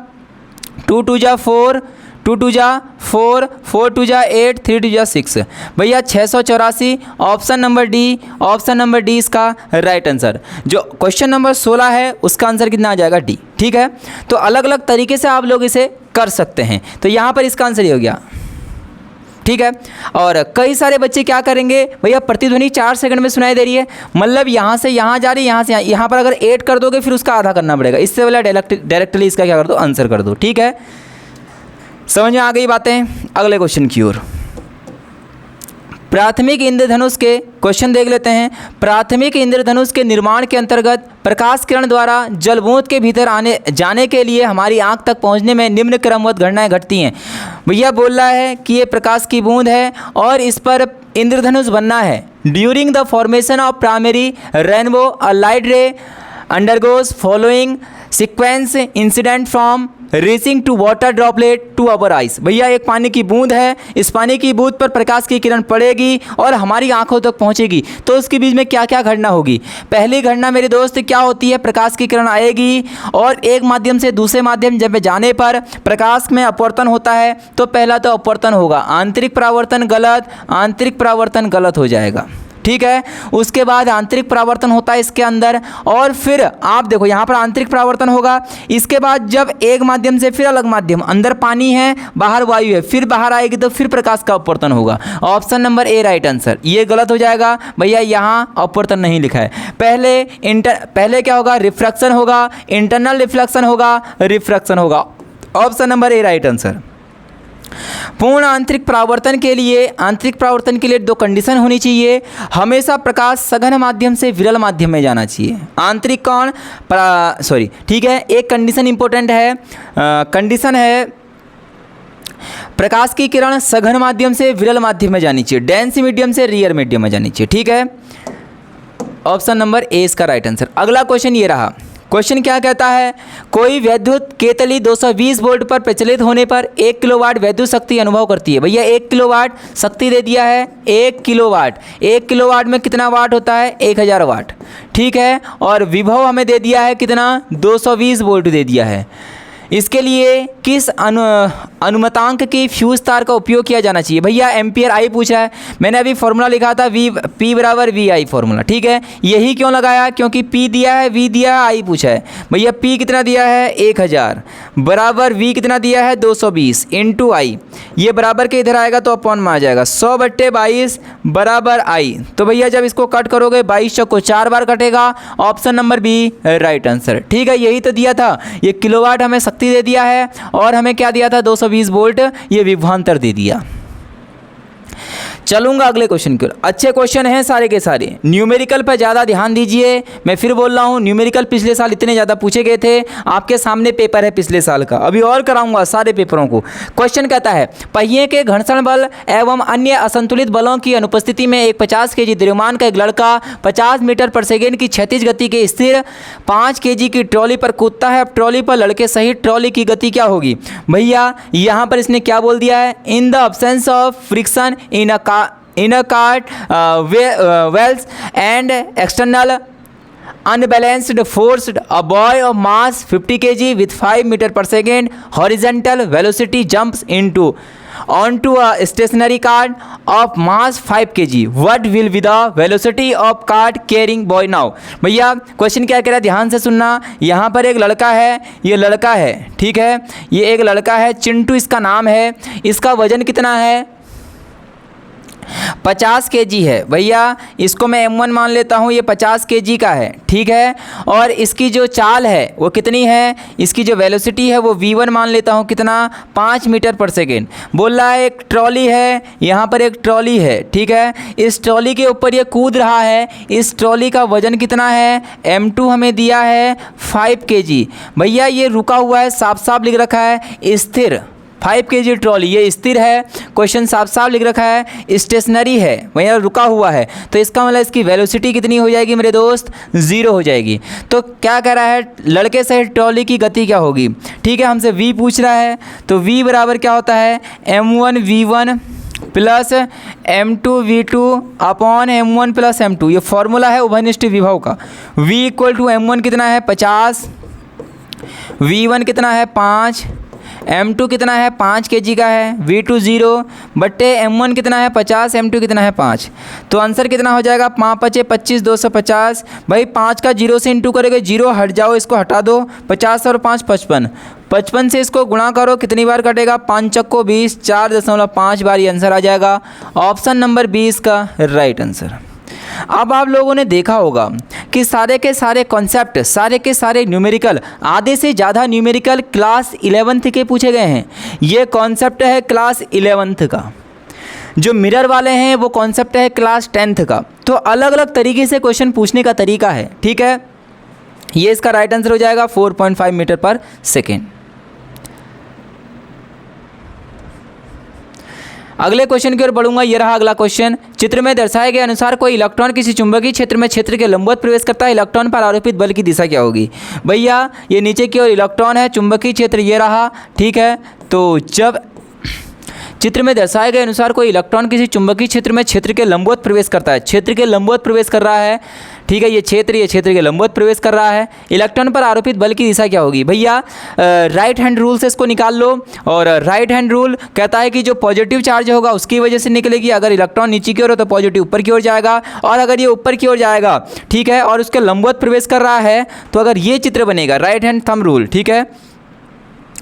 2 2 जा 4, 2 2 जा 4, 4 2 जा 8, 3 2 जा 6। भैया 684, option number D, option number D इसका राइट आंसर। जो क्वेश्चन नंबर 16 है उसका आंसर कितना आ जाएगा, डी, ठीक है। तो अलग अलग तरीके से आप लोग इसे कर सकते हैं। तो यहाँ पर इसका आंसर ये हो गया, ठीक है। और कई सारे बच्चे क्या करेंगे भैया, प्रतिध्वनि 4 सेकंड में सुनाई दे रही है, मतलब यहाँ से यहाँ जा रही है, यहाँ से यहाँ पर अगर 8 कर दोगे फिर उसका आधा करना पड़ेगा, इससे वाला डायरेक्टली इसका क्या कर दो, आंसर कर दो, ठीक है। समझ में आ गई बातें। अगले क्वेश्चन की ओर। प्राथमिक इंद्रधनुष के क्वेश्चन देख लेते हैं। प्राथमिक इंद्रधनुष के निर्माण के अंतर्गत प्रकाश किरण द्वारा जलबूंद के भीतर आने जाने के लिए हमारी आंख तक पहुंचने में निम्न क्रमवत घटनाएं घटती हैं। भैया बोल रहा है कि ये प्रकाश की बूंद है और इस पर इंद्रधनुष बनना है। During the formation of primary rainbow a light ray undergoes following sequence incident from reaching to water droplet to our eyes. भैया एक पानी की बूंद है, इस पानी की बूंद पर प्रकाश की किरण पड़ेगी और हमारी आंखों तक पहुंचेगी, तो उसके बीच में क्या क्या घटना होगी। पहली घटना मेरे दोस्त क्या होती है, प्रकाश की किरण आएगी और एक माध्यम से दूसरे माध्यम जब जाने पर प्रकाश में अपवर्तन होता है। तो पहला तो अपवर्तन होगा, आंतरिक परावर्तन गलत, आंतरिक परावर्तन गलत हो जाएगा, ठीक है। उसके बाद आंतरिक परावर्तन होता है इसके अंदर, और फिर आप देखो यहाँ पर आंतरिक परावर्तन होगा। इसके बाद जब एक माध्यम से फिर अलग माध्यम, अंदर पानी है बाहर वायु है, फिर बाहर आएगी तो फिर प्रकाश का अपवर्तन होगा। Option number A right answer. ये गलत हो जाएगा भैया, यहाँ अपवर्तन नहीं लिखा है। पहले क्या होगा, रिफ्रैक्शन होगा, इंटरनल रिफ्लेक्शन होगा, रिफ्रैक्शन होगा। Option number A right answer. पूर्ण आंतरिक परावर्तन के लिए दो कंडीशन होनी चाहिए। हमेशा प्रकाश सघन माध्यम से विरल माध्यम में जाना चाहिए। आंतरिक कौन ठीक है, एक कंडीशन इंपॉर्टेंट है, कंडीशन है प्रकाश की किरण सघन माध्यम से विरल माध्यम में जानी चाहिए, डेंस मीडियम से रियर मीडियम में जानी चाहिए, ठीक है। ऑप्शन नंबर ए इसका राइट आंसर। अगला क्वेश्चन ये रहा। क्वेश्चन क्या कहता है, कोई विद्युत केतली 220 वोल्ट पर प्रचलित होने पर 1 किलोवाट विद्युत शक्ति अनुभव करती है। भैया 1 किलोवाट शक्ति दे दिया है, 1 किलोवाट में कितना वाट होता है, 1000 वाट, ठीक है। और विभव हमें दे दिया है कितना, 220 वोल्ट दे दिया है। इसके लिए किस अनुमतांक की फ्यूज तार का उपयोग किया जाना चाहिए। भैया एम्पियर आई पूछा है, मैंने अभी फॉर्मूला लिखा था P बराबर VI फॉर्मूला, ठीक है। यही क्यों लगाया, क्योंकि P दिया है, V दिया है, I पूछा है। भैया P कितना दिया है 1000 बराबर V कितना दिया है 220 इंटू I, ये बराबर के इधर आएगा तो अपॉन में आ जाएगा 100/22 बराबर I। तो भैया जब इसको कट करोगे 22 को 4 बार कटेगा। Option number B right answer, ठीक है। यही तो दिया था, ये किलोवाट हमें शक्ति दे दिया है और हमें क्या दिया था 220 वोल्ट, ये विभवांतर दे दिया। चलूंगा अगले क्वेश्चन की ओर। अच्छे क्वेश्चन हैं सारे के सारे, न्यूमेरिकल पर ज़्यादा ध्यान दीजिए। मैं फिर बोल रहा हूँ, न्यूमेरिकल पिछले साल इतने ज़्यादा पूछे गए थे, आपके सामने पेपर है पिछले साल का, अभी और कराऊंगा सारे पेपरों को। क्वेश्चन कहता है, पहिए के घर्षण बल एवं अन्य असंतुलित बलों की अनुपस्थिति में एक 50 kg द्रव्यमान का एक लड़का 50 मीटर पर सेकेंड की क्षैतिज गति के स्थिर 5 kg की ट्रॉली पर कूदता है। अब ट्रॉली पर लड़के सहित ट्रॉली की गति क्या होगी। भैया यहाँ पर इसने क्या बोल दिया है, in the absence of friction in a cart wheels and external unbalanced force, a boy of mass 50 kg with 5 meter per second horizontal velocity jumps onto a stationary cart of mass 5 kg. What will be the velocity of cart carrying boy now? भैया question क्या कह रहा है, ध्यान से सुनना। यहाँ पर एक लड़का है, ये लड़का है, ठीक है, ये एक लड़का है, चिंटू इसका नाम है। इसका वजन कितना है, 50 kg है। भैया इसको मैं M1 मान लेता हूँ, ये 50 kg का है, ठीक है। और इसकी जो चाल है वो कितनी है, इसकी जो वेलोसिटी है वो V1 मान लेता हूँ, कितना 5 मीटर पर सेकेंड। बोल रहा है एक ट्रॉली है, यहाँ पर एक ट्रॉली है, ठीक है। इस ट्रॉली के ऊपर ये कूद रहा है, इस ट्रॉली का वजन कितना है, M2 हमें दिया है 5 kg। भैया ये रुका हुआ है, साफ साफ लिख रखा है स्थिर, 5 kg ट्रॉली, ये स्थिर है, क्वेश्चन साफ साफ लिख रखा है, स्टेशनरी है, भैया रुका हुआ है, तो इसका मतलब इसकी वेलोसिटी कितनी हो जाएगी मेरे दोस्त, 0 हो जाएगी। तो क्या कह रहा है, लड़के से ट्रॉली की गति क्या होगी, ठीक है, हमसे V पूछ रहा है। तो V बराबर क्या होता है, M1 V1 plus M2 V2 upon M1 plus M2, ये फॉर्मूला है उभयनिष्ठ विभव का। V इक्वल टू M1 कितना है 50, V1 कितना है 5, M2 कितना है 5 kg का है, V2 0 बट्टे M1 कितना है 50, M2 कितना है 5। तो आंसर कितना हो जाएगा, 5 × 5 = 25, 250। भाई 5 का 0 से इंटू करोगे, 0 हट जाओ, इसको हटा दो, 50 और 5 55, 55 से इसको गुणा करो, कितनी बार कटेगा, 5 चक्को 20, 4.5 बार ये आंसर आ जाएगा। ऑप्शन नंबर 20 का राइट आंसर। अब आप लोगों ने देखा होगा कि सारे के सारे कॉन्सेप्ट, सारे के सारे न्यूमेरिकल, आधे से ज़्यादा न्यूमेरिकल क्लास 11th के पूछे गए हैं। ये कॉन्सेप्ट है क्लास 11th का, जो मिरर वाले हैं वो कॉन्सेप्ट है क्लास 10th का। तो अलग अलग तरीके से क्वेश्चन पूछने का तरीका है, ठीक है। ये इसका राइट आंसर हो जाएगा 4.5 मीटर पर सेकेंड। अगले क्वेश्चन की ओर बढ़ूंगा, ये रहा अगला क्वेश्चन। चित्र में दर्शाए गए अनुसार कोई इलेक्ट्रॉन किसी चुंबकीय क्षेत्र में क्षेत्र के लंबवत प्रवेश करता है, इलेक्ट्रॉन पर आरोपित बल की दिशा क्या होगी। भैया ये नीचे की ओर इलेक्ट्रॉन है, चुंबकीय क्षेत्र ये रहा, ठीक है। तो जब चित्र में दर्शाए गए अनुसार कोई इलेक्ट्रॉन किसी चुंबकीय क्षेत्र में क्षेत्र के लंबवत प्रवेश करता है। क्षेत्र के लंबवत प्रवेश कर रहा है, ठीक है, ये क्षेत्र के लंबवत प्रवेश कर रहा है। इलेक्ट्रॉन पर आरोपित बल की दिशा क्या होगी? भैया राइट हैंड रूल से इसको निकाल लो। और राइट हैंड रूल कहता है कि जो पॉजिटिव चार्ज होगा उसकी वजह से निकलेगी। अगर इलेक्ट्रॉन नीचे की ओर हो तो पॉजिटिव ऊपर की ओर जाएगा, और अगर ये ऊपर की ओर जाएगा, ठीक है, और उसके लंबवत प्रवेश कर रहा है, तो अगर ये चित्र बनेगा, राइट हैंड थंब रूल, ठीक है,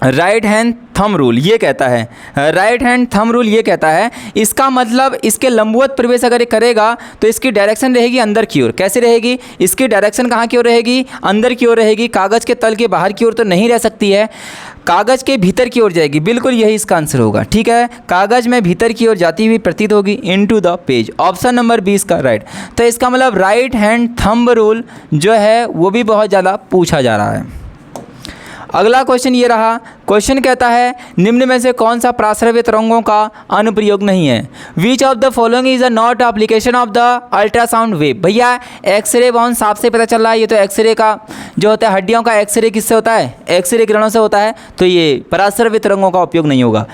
राइट हैंड थंब रूल ये कहता है, राइट हैंड थंब रूल ये कहता है, इसका मतलब इसके लंबवत प्रवेश अगर ये करेगा तो इसकी डायरेक्शन रहेगी अंदर की ओर। कैसे रहेगी? इसकी डायरेक्शन कहाँ की ओर रहेगी? अंदर की ओर रहेगी। कागज़ के तल के बाहर की ओर तो नहीं रह सकती है, कागज़ के भीतर की ओर जाएगी। बिल्कुल यही इसका आंसर होगा, ठीक है, कागज़ में भीतर की ओर जाती हुई प्रतीत होगी, into the page. Option number 20 का राइट। तो इसका मतलब राइट हैंड थंब रूल जो है वो भी बहुत ज़्यादा पूछा जा रहा है। अगला क्वेश्चन ये रहा। क्वेश्चन कहता है निम्न में से कौन सा प्राश्रव्य तरंगों का अनुप्रयोग नहीं है? Which of the following is a not application of the ultrasound wave? भैया एक्सरे बहुत साफ से पता चल रहा है, ये तो एक्सरे का जो होता है, हड्डियों का एक्सरे किससे होता है? एक्सरे किरणों से होता है, तो ये प्राश्रव्य तरंगों का उपयोग नहीं होगा।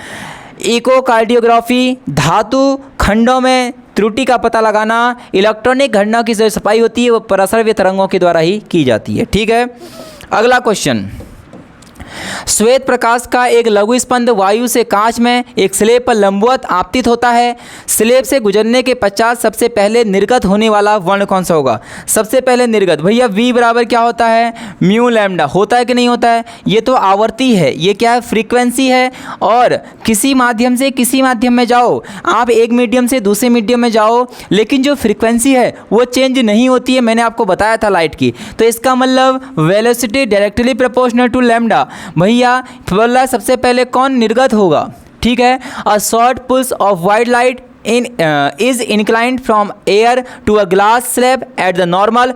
इकोकार्डियोग्राफी, धातु खंडों में त्रुटि का पता लगाना, इलेक्ट्रॉनिक घटनाओं की जो सफाई होती है वो प्राश्रव्य तरंगों के द्वारा ही की जाती है, ठीक है। अगला क्वेश्चन, श्वेत प्रकाश का एक लघु स्पंद वायु से कांच में एक स्लेब पर लंबवत आपतित होता है। स्लेब से गुजरने के पश्चात सबसे पहले निर्गत होने वाला वर्ण कौन सा होगा? सबसे पहले निर्गत, भैया V बराबर क्या होता है? Mu lambda. होता है कि नहीं होता है? ये तो आवर्ती है, ये क्या है? फ्रीक्वेंसी है। और किसी माध्यम से किसी माध्यम में जाओ, आप एक मीडियम से दूसरे मीडियम में जाओ, लेकिन जो फ्रीक्वेंसी है वो चेंज नहीं होती है। मैंने आपको बताया था लाइट की। तो इसका मतलब velocity directly proportional to lambda. भैया बोला सबसे पहले कौन निर्गत होगा, ठीक है। A short pulse of white light is inclined from air to a glass slab at the normal.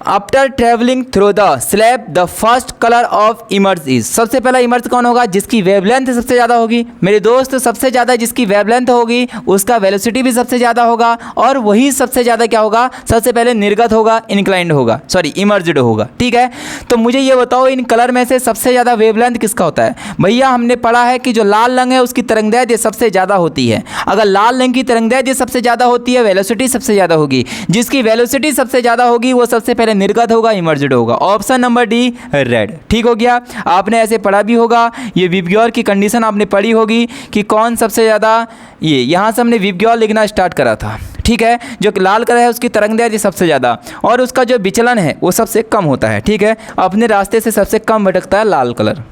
After travelling through the slab the first colour of emerge is. सबसे पहला इमर्ज कौन होगा? जिसकी वेवलेंथ सबसे ज़्यादा होगी मेरे दोस्त। सबसे ज़्यादा जिसकी वेवलेंथ होगी उसका वेलोसिटी भी सबसे ज़्यादा होगा, और वही सबसे ज़्यादा क्या होगा? सबसे पहले निर्गत होगा, इंक्लाइंड होगा, सॉरी इमर्ज्ड होगा, ठीक है। तो मुझे ये बताओ इन कलर में से सबसे ज़्यादा वेवलेंथ किसका होता है? भैया हमने पढ़ा है कि जो लाल रंग है उसकी तरंगदैर्घ्य सबसे ज़्यादा होती है। अगर लाल रंग की तरंगदैर्घ्य सबसे ज़्यादा होती है, वेलोसिटी सबसे ज़्यादा होगी। जिसकी वेलोसिटी सबसे ज़्यादा होगी वो सबसे पहले निर्गत होगा, इमर्ज्ड होगा। ऑप्शन नंबर डी रेड, ठीक हो गया। आपने ऐसे पढ़ा भी होगा, ये विबग्योर की कंडीशन आपने पढ़ी होगी कि कौन सबसे ज़्यादा, ये यहाँ से हमने विबग्योर लिखना स्टार्ट करा था, ठीक है। जो लाल कलर है उसकी तरंगदैर्घ्य सबसे ज़्यादा, और उसका जो विचलन है वो सबसे कम होता है, ठीक है। अपने रास्ते से सबसे कम भटकता है लाल कलर।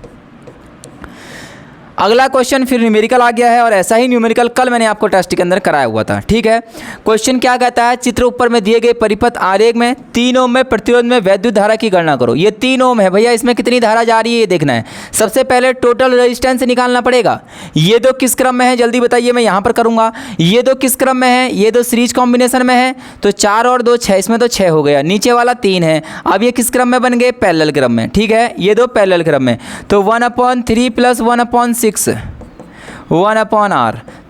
अगला क्वेश्चन फिर न्यूमेरिकल आ गया है, और ऐसा ही न्यूमेरिकल कल मैंने आपको टेस्ट के अंदर कराया हुआ था, ठीक है। क्वेश्चन क्या कहता है? चित्र ऊपर में दिए गए परिपथ आरेख में 3 ओम में प्रतिरोध में वैद्युत धारा की गणना करो। ये 3 ओम है भैया, इसमें कितनी धारा जा रही है ये देखना है। सबसे पहले टोटल रेजिस्टेंस निकालना पड़ेगा। ये दो किस क्रम में है जल्दी बताइए, मैं यहाँ पर करूँगा। ये दो किस क्रम में है? ये दो सीरीज कॉम्बिनेशन में है, तो 4 और 2 6, इसमें तो 6 हो गया। नीचे वाला 3 है। अब ये किस क्रम में बन गए? पैरेलल क्रम में, ठीक है। ये दो पैरेलल क्रम में, तो 1/3 + 1/6 1/r,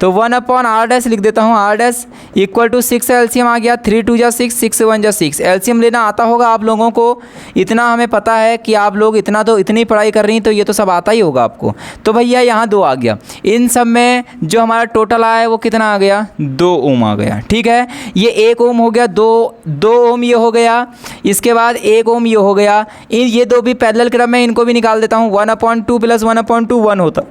तो 1/r डैश लिख देता हूँ। r dash equal to 6 LCM आ गया। 3 2 जा 6, 6 1 जा 6। एलसीएम लेना आता होगा आप लोगों को, इतना हमें पता है कि आप लोग इतना तो इतनी पढ़ाई कर रही हैं, तो ये तो सब आता ही होगा आपको। तो भैया यहाँ 2 आ गया। इन सब में जो हमारा टोटल आया है वो कितना आ गया? 2 ओम आ गया, ठीक है। ये 1 ओम हो गया, 2 ओम ये हो गया, इसके बाद 1 ओम ये हो गया। ये दो भी पैरेलल क्रम में, इनको भी निकाल देता हूँ। 1/2 + 1/2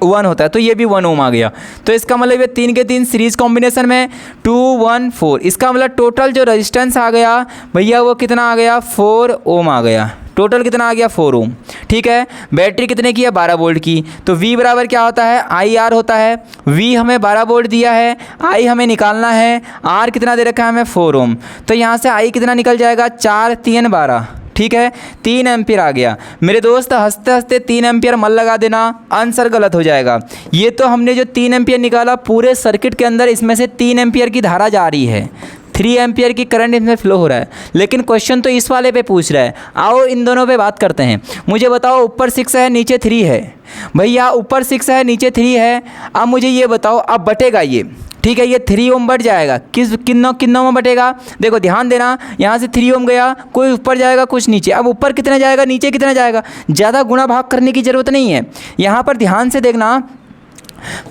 1 होता है, तो ये भी 1 ओम आ गया। तो इसका मतलब ये 3 के 3 सीरीज कॉम्बिनेशन में 2 1 4। इसका मतलब टोटल जो रेजिस्टेंस आ गया भैया वो कितना आ गया? 4 ओम आ गया। टोटल कितना आ गया? 4 ओम, ठीक है। बैटरी कितने की है? 12 वोल्ट की। तो V बराबर क्या होता है? IR होता है। V हमें 12 वोल्ट दिया है, I हमें निकालना है, R कितना दे रखा है हमें? 4 ओम। तो यहाँ से I कितना निकल जाएगा? 4 3 12, ठीक है। 3 एम्पियर आ गया। मेरे दोस्त हंसते हंसते 3 एम्पियर मत लगा देना, आंसर गलत हो जाएगा। ये तो हमने जो 3 एम्पियर निकाला, पूरे सर्किट के अंदर इसमें से 3 एम्पियर की धारा जा रही है, 3 एम्पियर की करंट इसमें फ्लो हो रहा है। लेकिन क्वेश्चन तो इस वाले पे पूछ रहा है। आओ इन दोनों पे बात करते हैं। मुझे बताओ, ऊपर 6 है नीचे 3 है। भैया ऊपर 6 है नीचे 3 है। अब मुझे ये बताओ, अब बटेगा ये, ठीक है। ये 3 ओम बढ़ जाएगा, किन्नों में बटेगा? देखो ध्यान देना, यहाँ से 3 ओम गया, कोई ऊपर जाएगा कुछ नीचे। अब ऊपर कितना जाएगा, नीचे कितना जाएगा? ज़्यादा गुणा भाग करने की ज़रूरत नहीं है। यहाँ पर ध्यान से देखना,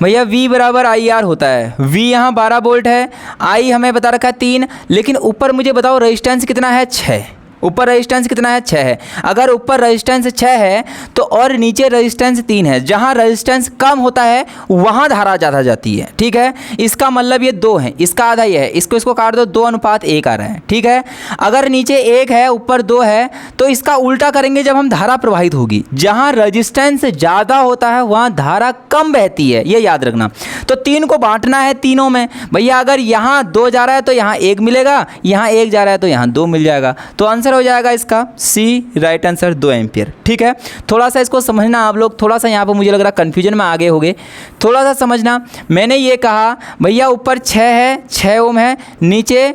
भैया V बराबर आई आर होता है। V यहाँ 12 वोल्ट है, I हमें बता रखा है 3, लेकिन ऊपर मुझे बताओ रेजिस्टेंस कितना है, 6। ऊपर रेजिस्टेंस कितना है, 6 है। अगर ऊपर रेजिस्टेंस 6 है तो और नीचे रेजिस्टेंस 3 है। जहाँ रेजिस्टेंस कम होता है वहाँ धारा ज़्यादा जाती है, ठीक है। इसका मतलब ये 2 है, इसका आधा ये है, इसको काट दो, 2:1 आ रहा है, ठीक है। अगर नीचे 1 है ऊपर 2 है तो इसका उल्टा करेंगे जब हम धारा प्रवाहित होगी। जहाँ रेजिस्टेंस ज़्यादा होता है वहाँ धारा कम बहती है, ये याद रखना। तो 3 को बांटना है तीनों में। भैया अगर यहाँ 2 जा रहा है तो यहाँ 1 मिलेगा, यहाँ 1 जा रहा है तो यहाँ 2 मिल जाएगा। तो आंसर हो जाएगा इसका सी, राइट आंसर 2 एम्पियर, ठीक है। थोड़ा सा इसको समझना आप लोग, थोड़ा सा यहाँ पर मुझे लग रहा कन्फ्यूजन में आगे हो गए, थोड़ा सा समझना। मैंने ये कहा भैया ऊपर 6 है, 6 ओम है, नीचे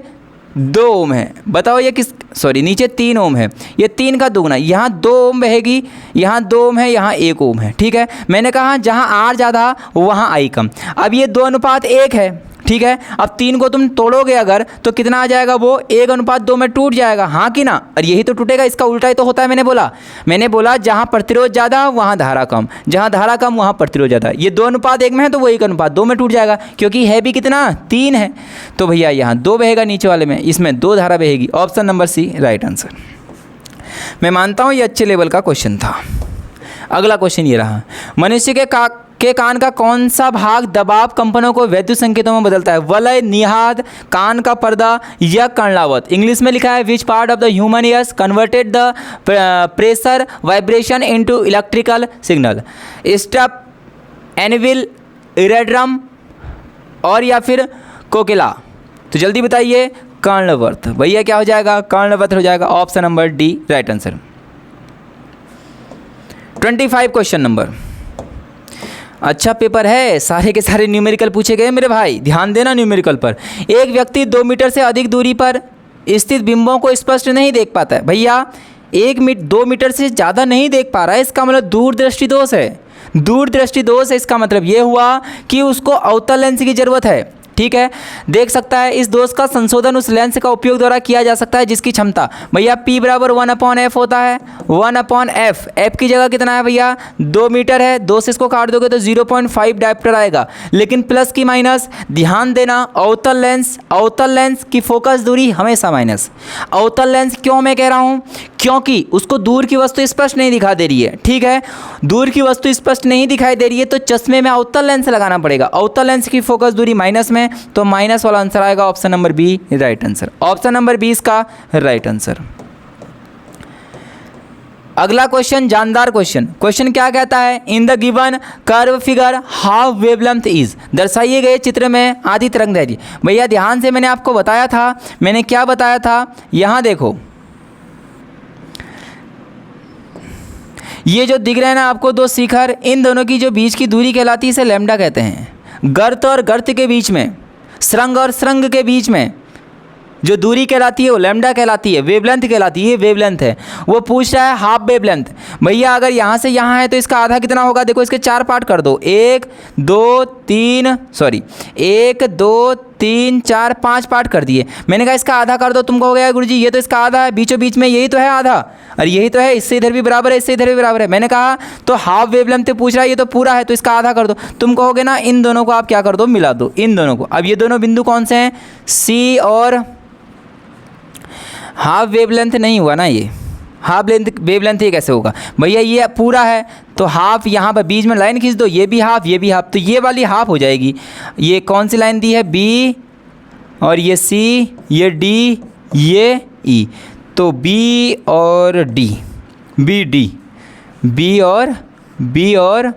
2 ओम है। बताओ ये किस, सॉरी नीचे 3 ओम है, ये 3 का दुगना, यहाँ 2 ओम बहेगी, यहाँ 2 ओम है, यहाँ 1 ओम है, ठीक है। मैंने कहा जहाँ आर ज़्यादा वहाँ आई कम। अब ये 2:1 है, ठीक है। अब 3 को तुम तोड़ोगे अगर तो कितना आ जाएगा, वो 1:2 में टूट जाएगा, हाँ कि ना। और यही तो टूटेगा, इसका उल्टा ही तो होता है। मैंने बोला जहाँ प्रतिरोध ज़्यादा वहाँ धारा कम, जहाँ धारा कम वहाँ प्रतिरोध ज़्यादा। ये 2:1 में है तो वो 1:2 में टूट जाएगा, क्योंकि है भी कितना, 3 है। तो भैया यहाँ 2 बहेगा नीचे वाले में, इसमें 2 धारा बहेगी। Option number C right answer. मैं मानता हूँ ये अच्छे लेवल का क्वेश्चन था। अगला क्वेश्चन ये रहा, मनुष्य के कान का कौन सा भाग दबाव कंपनों को वैद्युत संकेतों में बदलता है। वलय, निहाद, कान का पर्दा या कर्णलावत। इंग्लिश में लिखा है which part of the human ears converted the pressure vibration into electrical signal. स्टप, एनविल, इरेड्रम और या फिर कोकिला। तो जल्दी बताइए, कर्णवर्त। भैया क्या हो जाएगा, कर्णवर्त हो जाएगा। Option number D right answer. 25 question number. अच्छा पेपर है, सारे के सारे न्यूमेरिकल पूछे गए मेरे भाई, ध्यान देना न्यूमेरिकल पर। एक व्यक्ति 2 मीटर से अधिक दूरी पर स्थित बिंबों को स्पष्ट नहीं देख पाता है। भैया 2 मीटर से ज़्यादा नहीं देख पा रहा है, इसका मतलब दूरदृष्टि दोष है। दूरदृष्टि दोष है, इसका मतलब ये हुआ कि उसको अवतल लेंस की ज़रूरत है, ठीक है। देख सकता है इस दोष का संशोधन उस लेंस का उपयोग द्वारा किया जा सकता है जिसकी क्षमता भैया P बराबर 1/f होता है। 1/f, f की जगह कितना है भैया, 2 मीटर है, 2 से इसको काट दोगे तो 0.5 डायप्टर आएगा। लेकिन प्लस की माइनस, ध्यान देना, अवतल लेंस की फोकस दूरी हमेशा माइनस। अवतल लेंस क्यों मैं कह रहा हूँ, क्योंकि उसको दूर की वस्तु स्पष्ट नहीं दिखा दे रही है, ठीक है। दूर की वस्तु स्पष्ट नहीं दिखाई दे रही है तो चश्मे में अवतल लेंस लगाना पड़ेगा। अवतल लेंस की फोकस दूरी माइनस में, तो माइनस वाला आंसर आएगा option number B right answer. Option number 20 का राइट आंसर। अगला क्वेश्चन जानदार क्वेश्चन क्या कहता है, in the given curve figure half wavelength is. दर्शाइए गए चित्र में आधी तरंगदैर्घ्य। भैया ध्यान से मैंने आपको बताया था, मैंने क्या बताया था, यहाँ देखो ये जो दिख रहे हैं ना आपको 2 शिखर, इन दोनों की जो बीच की दूरी कहलाती है इसे लैम्डा कहते हैं। गर्त और गर्त के बीच में, श्रृंग और श्रृंग के बीच में जो दूरी कहलाती है वो लैम्डा कहलाती है, वेवलेंथ कहलाती है, वेवलेंथ है। वो पूछ रहा है हाफ वेवलेंथ। भैया अगर यहाँ से यहाँ है तो इसका आधा कितना होगा, देखो इसके 4 पार्ट कर दो, 1 2 3 4 5 पार्ट कर दिए। मैंने कहा इसका आधा कर दो, तुमको हो गया गुरुजी ये तो इसका आधा है, बीचों बीच में यही तो है आधा, और यही तो है, इससे इधर भी बराबर है, इससे इधर भी बराबर है। मैंने कहा तो हाफ वेवलेंथ पूछ रहा है, ये तो पूरा है तो इसका आधा कर दो। तुम कहोगे ना इन दोनों को आप क्या कर दो, मिला दो इन दोनों को। अब ये दोनों बिंदु कौन से हैं, सी और हाफ वेवलेंथ नहीं हुआ ना, ये हाफ वेवलेंथ ये कैसे होगा भैया, ये पूरा है तो हाफ यहाँ पर बीच में लाइन खींच दो, ये भी हाफ ये भी हाफ, तो ये वाली हाफ हो जाएगी। ये कौन सी लाइन दी है, बी और ये सी, ये डी, ये ई, तो बी और डी, बी डी, बी और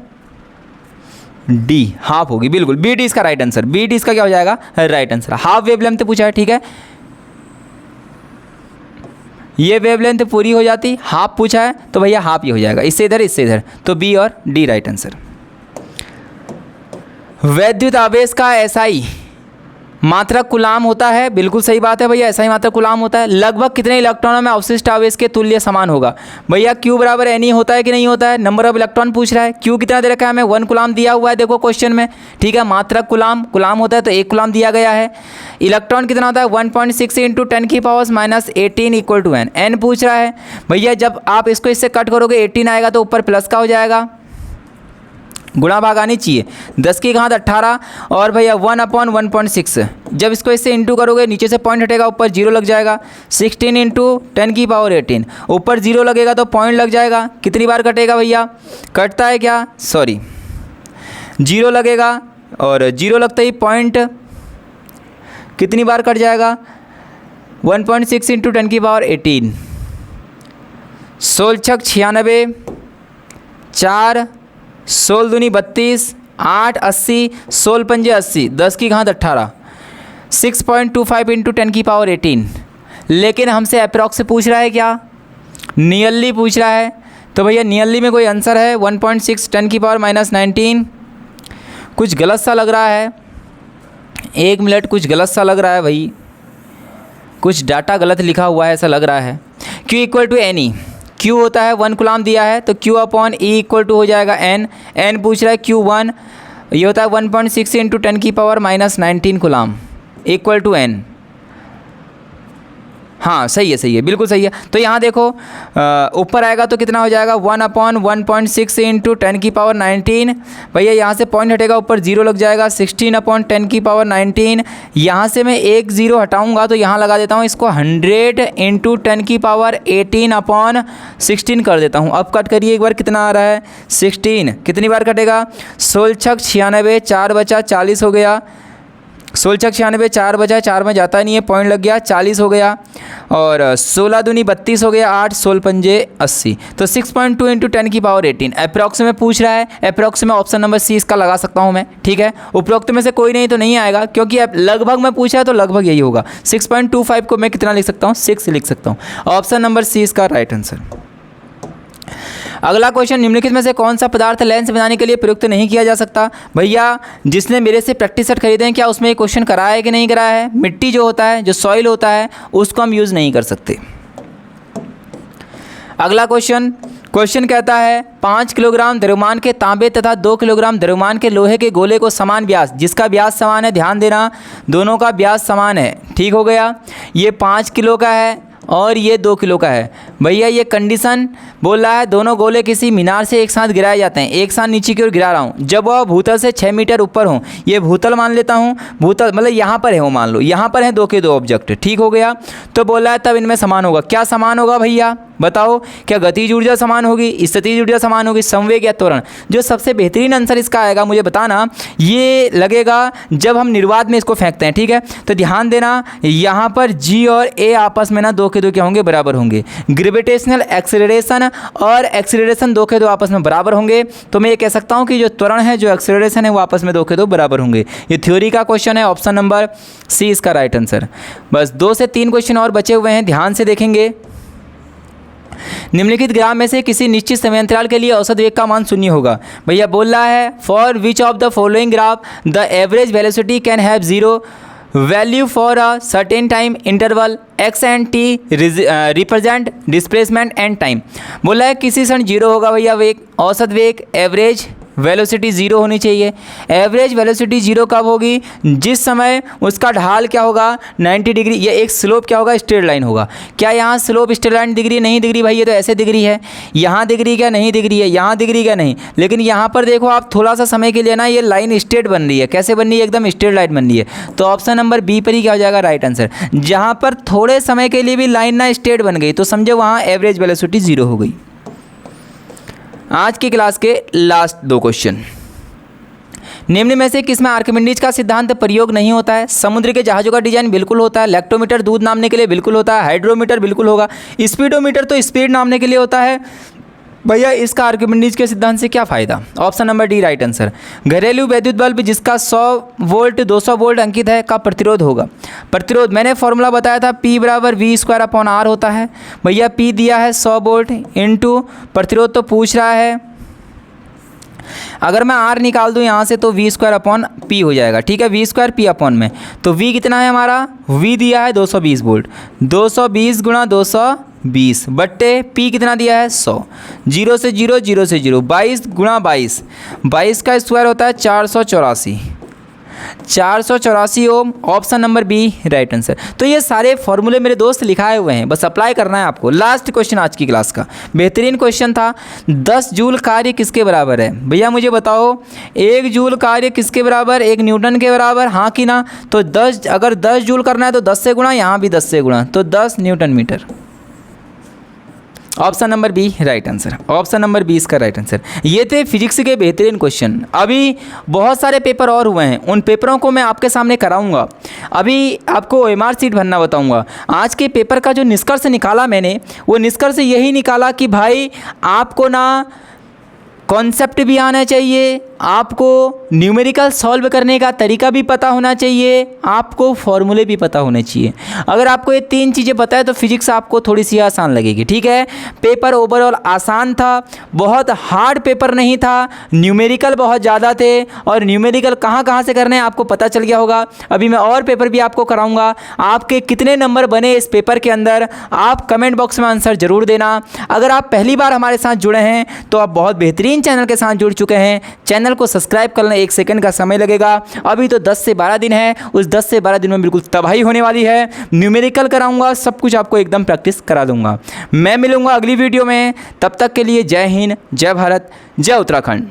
डी हाफ होगी, बिल्कुल बी डी इसका राइट आंसर। बी डी इसका क्या हो जाएगा, राइट आंसर। हाफ वेवलेंथ पूछा है, ठीक है। ये वेवलेंथ पूरी हो जाती, हाफ पूछा है तो भैया हाफ ये हो जाएगा, इससे इधर, तो बी और डी राइट आंसर। वैद्युत आवेश का एसआई मात्रक कूलाम होता है, बिल्कुल सही बात है भैया, एसआई मात्रक कूलाम होता है। लगभग कितने इलेक्ट्रॉनों में अवशिष्ट आवेश के तुल्य समान होगा भैया, क्यू बराबर एन ई होता है कि नहीं होता है, नंबर ऑफ इलेक्ट्रॉन पूछ रहा है। क्यू कितना दे रखा है हमें, 1 कूलाम दिया हुआ है देखो क्वेश्चन में, ठीक है। मात्रक कूलाम होता है तो 1 कूलाम दिया गया है। इलेक्ट्रॉन कितना होता है, 1.6 × 10⁻⁻18 = n। एन पूछ रहा है भैया, जब आप इसको इससे कट करोगे 18 आएगा तो ऊपर प्लस का हो जाएगा, गुणा भाग आनी चाहिए। 10 की घात 18 और भैया 1/1.6। जब इसको इससे इंटू करोगे नीचे से पॉइंट हटेगा, ऊपर जीरो लग जाएगा। 16 इंटू 10⁻18, ऊपर जीरो लगेगा तो पॉइंट लग जाएगा। कितनी बार कटेगा भैया? कटता है क्या? सॉरी, जीरो लगेगा और जीरो लगते ही पॉइंट कितनी बार कट जाएगा? 1.6 इंटू 10⁻18। 16 छक 96, 4 16 दूनी 32, 8 80, 16 पंजे 80, 10 की घात 18, 6.25 इंटू 10⁻18। लेकिन हमसे अप्रॉक्स से पूछ रहा है क्या? नियरली पूछ रहा है। तो भैया नियरली में कोई आंसर है 1.6 10⁻−19। कुछ गलत सा लग रहा है, 1 मिनट, कुछ गलत सा लग रहा है भाई, कुछ डाटा गलत लिखा हुआ है ऐसा लग रहा है। Q equal to N E, Q होता है 1 कूलाम दिया है तो Q upon E equal to हो जाएगा N। N पूछ रहा है Q1, ये होता है 1.6 into 10⁻−19 coulomb equal to N। हाँ सही है, सही है, बिल्कुल सही है। तो यहाँ देखो ऊपर आएगा तो कितना हो जाएगा? 1/1.6 इंटू 10⁻19। भैया यहाँ से पॉइंट हटेगा, ऊपर जीरो लग जाएगा। 16/10⁻19। यहाँ से मैं एक ज़ीरो हटाऊँगा तो यहाँ लगा देता हूँ इसको 100 इंटू 10⁻18/16 कर देता हूँ। अब कट करिए एक बार, कितना आ रहा है? 16। कितनी बार कटेगा? 16 छक 96, 4 बचा 40 हो गया। 16 छक 96, 4 बचा, 4 में जाता नहीं है, पॉइंट लग गया, 40 हो गया। और 16 दूनी 32 हो गया, 8 16 पंजे 80। तो 6.2 इंटू 10⁻18 अप्रॉक्स में पूछ रहा है। अप्रॉक्स में ऑप्शन नंबर सी इसका लगा सकता हूँ मैं, ठीक है। उपरोक्त में से कोई नहीं तो नहीं आएगा, क्योंकि अब लगभग में पूछा है तो लगभग यही होगा। 6.25 को मैं कितना लिख सकता हूँ? 6 लिख सकता हूँ। ऑप्शन नंबर सी इसका राइट आंसर। अगला क्वेश्चन, निम्नलिखित में से कौन सा पदार्थ लेंस बनाने के लिए प्रयुक्त नहीं किया जा सकता? भैया जिसने मेरे से प्रैक्टिस सेट खरीदे हैं, क्या उसमें ये क्वेश्चन कराया है कि नहीं कराया है? मिट्टी जो होता है, जो सॉइल होता है, उसको हम यूज़ नहीं कर सकते। अगला क्वेश्चन कहता है 5 किलोग्राम द्रव्यमान के तांबे तथा 2 किलोग्राम द्रव्यमान के लोहे के गोले को समान व्यास, जिसका व्यास समान है, ध्यान देना दोनों का व्यास समान है, ठीक हो गया। ये 5 किलो का है और ये 2 किलो का है। भैया ये कंडीशन बोल रहा है दोनों गोले किसी मीनार से एक साथ गिराए जाते हैं। एक साथ नीचे की ओर गिरा रहा हूँ, जब वह भूतल से 6 मीटर ऊपर हो। ये भूतल मान लेता हूँ, भूतल मतलब यहाँ पर है, वो मान लो यहाँ पर है 2 के 2 ऑब्जेक्ट, ठीक हो गया। तो बोल रहा है तब इनमें समान होगा। क्या समान होगा भैया बताओ? क्या गतिज ऊर्जा समान होगी, स्थितिज ऊर्जा समान होगी, संवेग या त्वरण? जो सबसे बेहतरीन आंसर इसका आएगा मुझे बताना, ये लगेगा जब हम निर्वात में इसको फेंकते हैं, ठीक है। तो ध्यान देना यहाँ पर G और A आपस में ना 2 के 2 क्या होंगे? बराबर होंगे। ग्रेविटेशनल एक्सेलरेशन और एक्सेलरेशन 2 के 2 आपस में बराबर होंगे। तो मैं ये कह सकता हूँ कि जो त्वरण है, जो एक्सेलरेशन है, वो आपस में 2 के 2 बराबर होंगे। ये थ्योरी का क्वेश्चन है, ऑप्शन नंबर सी इसका राइट आंसर। बस 2 से 3 क्वेश्चन और बचे हुए हैं, ध्यान से देखेंगे। निम्नलिखित ग्राफ में से किसी निश्चित समय अंतराल के लिए औसत वेग का मान 0 होगा। भैया बोल रहा है for which of the following graph the average velocity can have 0 value for a certain time interval x and t represent displacement and time. बोला है किसी क्षण 0 होगा भैया वेग, औसत वेग, एवरेज वेलोसिटी 0 होनी चाहिए। एवरेज वेलोसिटी 0 कब होगी? जिस समय उसका ढाल क्या होगा? 90 डिग्री। ये एक स्लोप क्या होगा? स्ट्रेट लाइन होगा। क्या यहाँ स्लोप स्ट्रेट लाइन दिख रही है? नहीं दिख रही भाई, ये तो ऐसे दिख रही है। यहाँ दिख रही क्या? नहीं दिख रही है। यहाँ दिख रही क्या? नहीं। लेकिन यहाँ पर देखो आप, थोड़ा सा समय के लिए ना ये लाइन स्ट्रेट बन रही है। कैसे बन रही है? एकदम स्ट्रेट लाइन बन रही है। तो ऑप्शन नंबर बी पर ही क्या हो जाएगा? Right answer. जहाँ पर थोड़े समय के लिए भी लाइन ना स्ट्रेट बन गई तो समझो वहाँ एवरेज वेलोसिटी 0 हो गई। आज की क्लास के लास्ट 2 क्वेश्चन, निम्न में से किसमें आर्किमिडीज का सिद्धांत प्रयोग नहीं होता है? समुद्र के जहाज़ों का डिजाइन बिल्कुल होता है। लैक्टोमीटर दूध नापने के लिए बिल्कुल होता है। हाइड्रोमीटर बिल्कुल होगा। स्पीडोमीटर तो स्पीड नापने के लिए होता है। भैया इसका आर्किमिडीज के सिद्धांत से क्या फ़ायदा? Option number D right answer. घरेलू वैद्युत बल्ब जिसका 100 वोल्ट 200 वोल्ट अंकित है का प्रतिरोध होगा। प्रतिरोध मैंने फॉर्मूला बताया था, P बराबर V² होता है। भैया P दिया है 100 वोल्ट इंटू प्रतिरोध तो पूछ रहा है, अगर मैं R निकाल दूँ यहाँ से तो V² हो जाएगा, ठीक है। V² P अपॉन में, तो V कितना है हमारा? V दिया है 220 वोल्ट, 220 गुणा 220 बट्टे P कितना दिया है? 100। 0 से 0, 0 से 0, 22 गुणा 22, 22 का स्क्वायर होता है 484। 484 ohm, option number B right answer. तो ये सारे फॉर्मूले मेरे दोस्त लिखाए हुए हैं, बस अप्लाई करना है आपको। लास्ट क्वेश्चन आज की क्लास का बेहतरीन क्वेश्चन था, 10 जूल कार्य किसके बराबर है? भैया मुझे बताओ 1 जूल कार्य किसके बराबर? 1 न्यूटन के बराबर, हाँ कि ना? तो 10, अगर 10 जूल करना है तो 10 से गुणा, यहाँ भी 10 से गुणा, तो 10 newton metre. Option number B right answer, option number B इसका राइट आंसर। ये थे फिजिक्स के बेहतरीन क्वेश्चन। अभी बहुत सारे पेपर और हुए हैं, उन पेपरों को मैं आपके सामने कराऊंगा। अभी आपको OMR सीट भरना बताऊंगा। आज के पेपर का जो निष्कर्ष निकाला मैंने, वो निष्कर्ष यही निकाला कि भाई आपको ना कॉन्सेप्ट भी आना चाहिए, आपको न्यूमेरिकल सॉल्व करने का तरीका भी पता होना चाहिए, आपको फॉर्मूले भी पता होने चाहिए। अगर आपको ये 3 चीज़ें पता है तो फिजिक्स आपको थोड़ी सी आसान लगेगी। ठीक है, पेपर ओवरऑल आसान था, बहुत हार्ड पेपर नहीं था, न्यूमेरिकल बहुत ज़्यादा थे, और न्यूमेरिकल कहाँ कहाँ से करने हैं आपको पता चल गया होगा। अभी मैं और पेपर भी आपको कराऊंगा। आपके कितने नंबर बने इस पेपर के अंदर, आप कमेंट बॉक्स में आंसर ज़रूर देना। अगर आप पहली बार हमारे साथ जुड़े हैं तो आप बहुत बेहतरीन चैनल के साथ जुड़ चुके हैं। चैनल को सब्सक्राइब करने 1 सेकंड का समय लगेगा। अभी तो 10 से 12 दिन है, उस 10 से 12 दिन में बिल्कुल तबाही होने वाली है। न्यूमेरिकल कराऊंगा, सब कुछ आपको एकदम प्रैक्टिस करा दूंगा। मैं मिलूंगा अगली वीडियो में, तब तक के लिए जय हिंद, जय भारत, जय उत्तराखंड।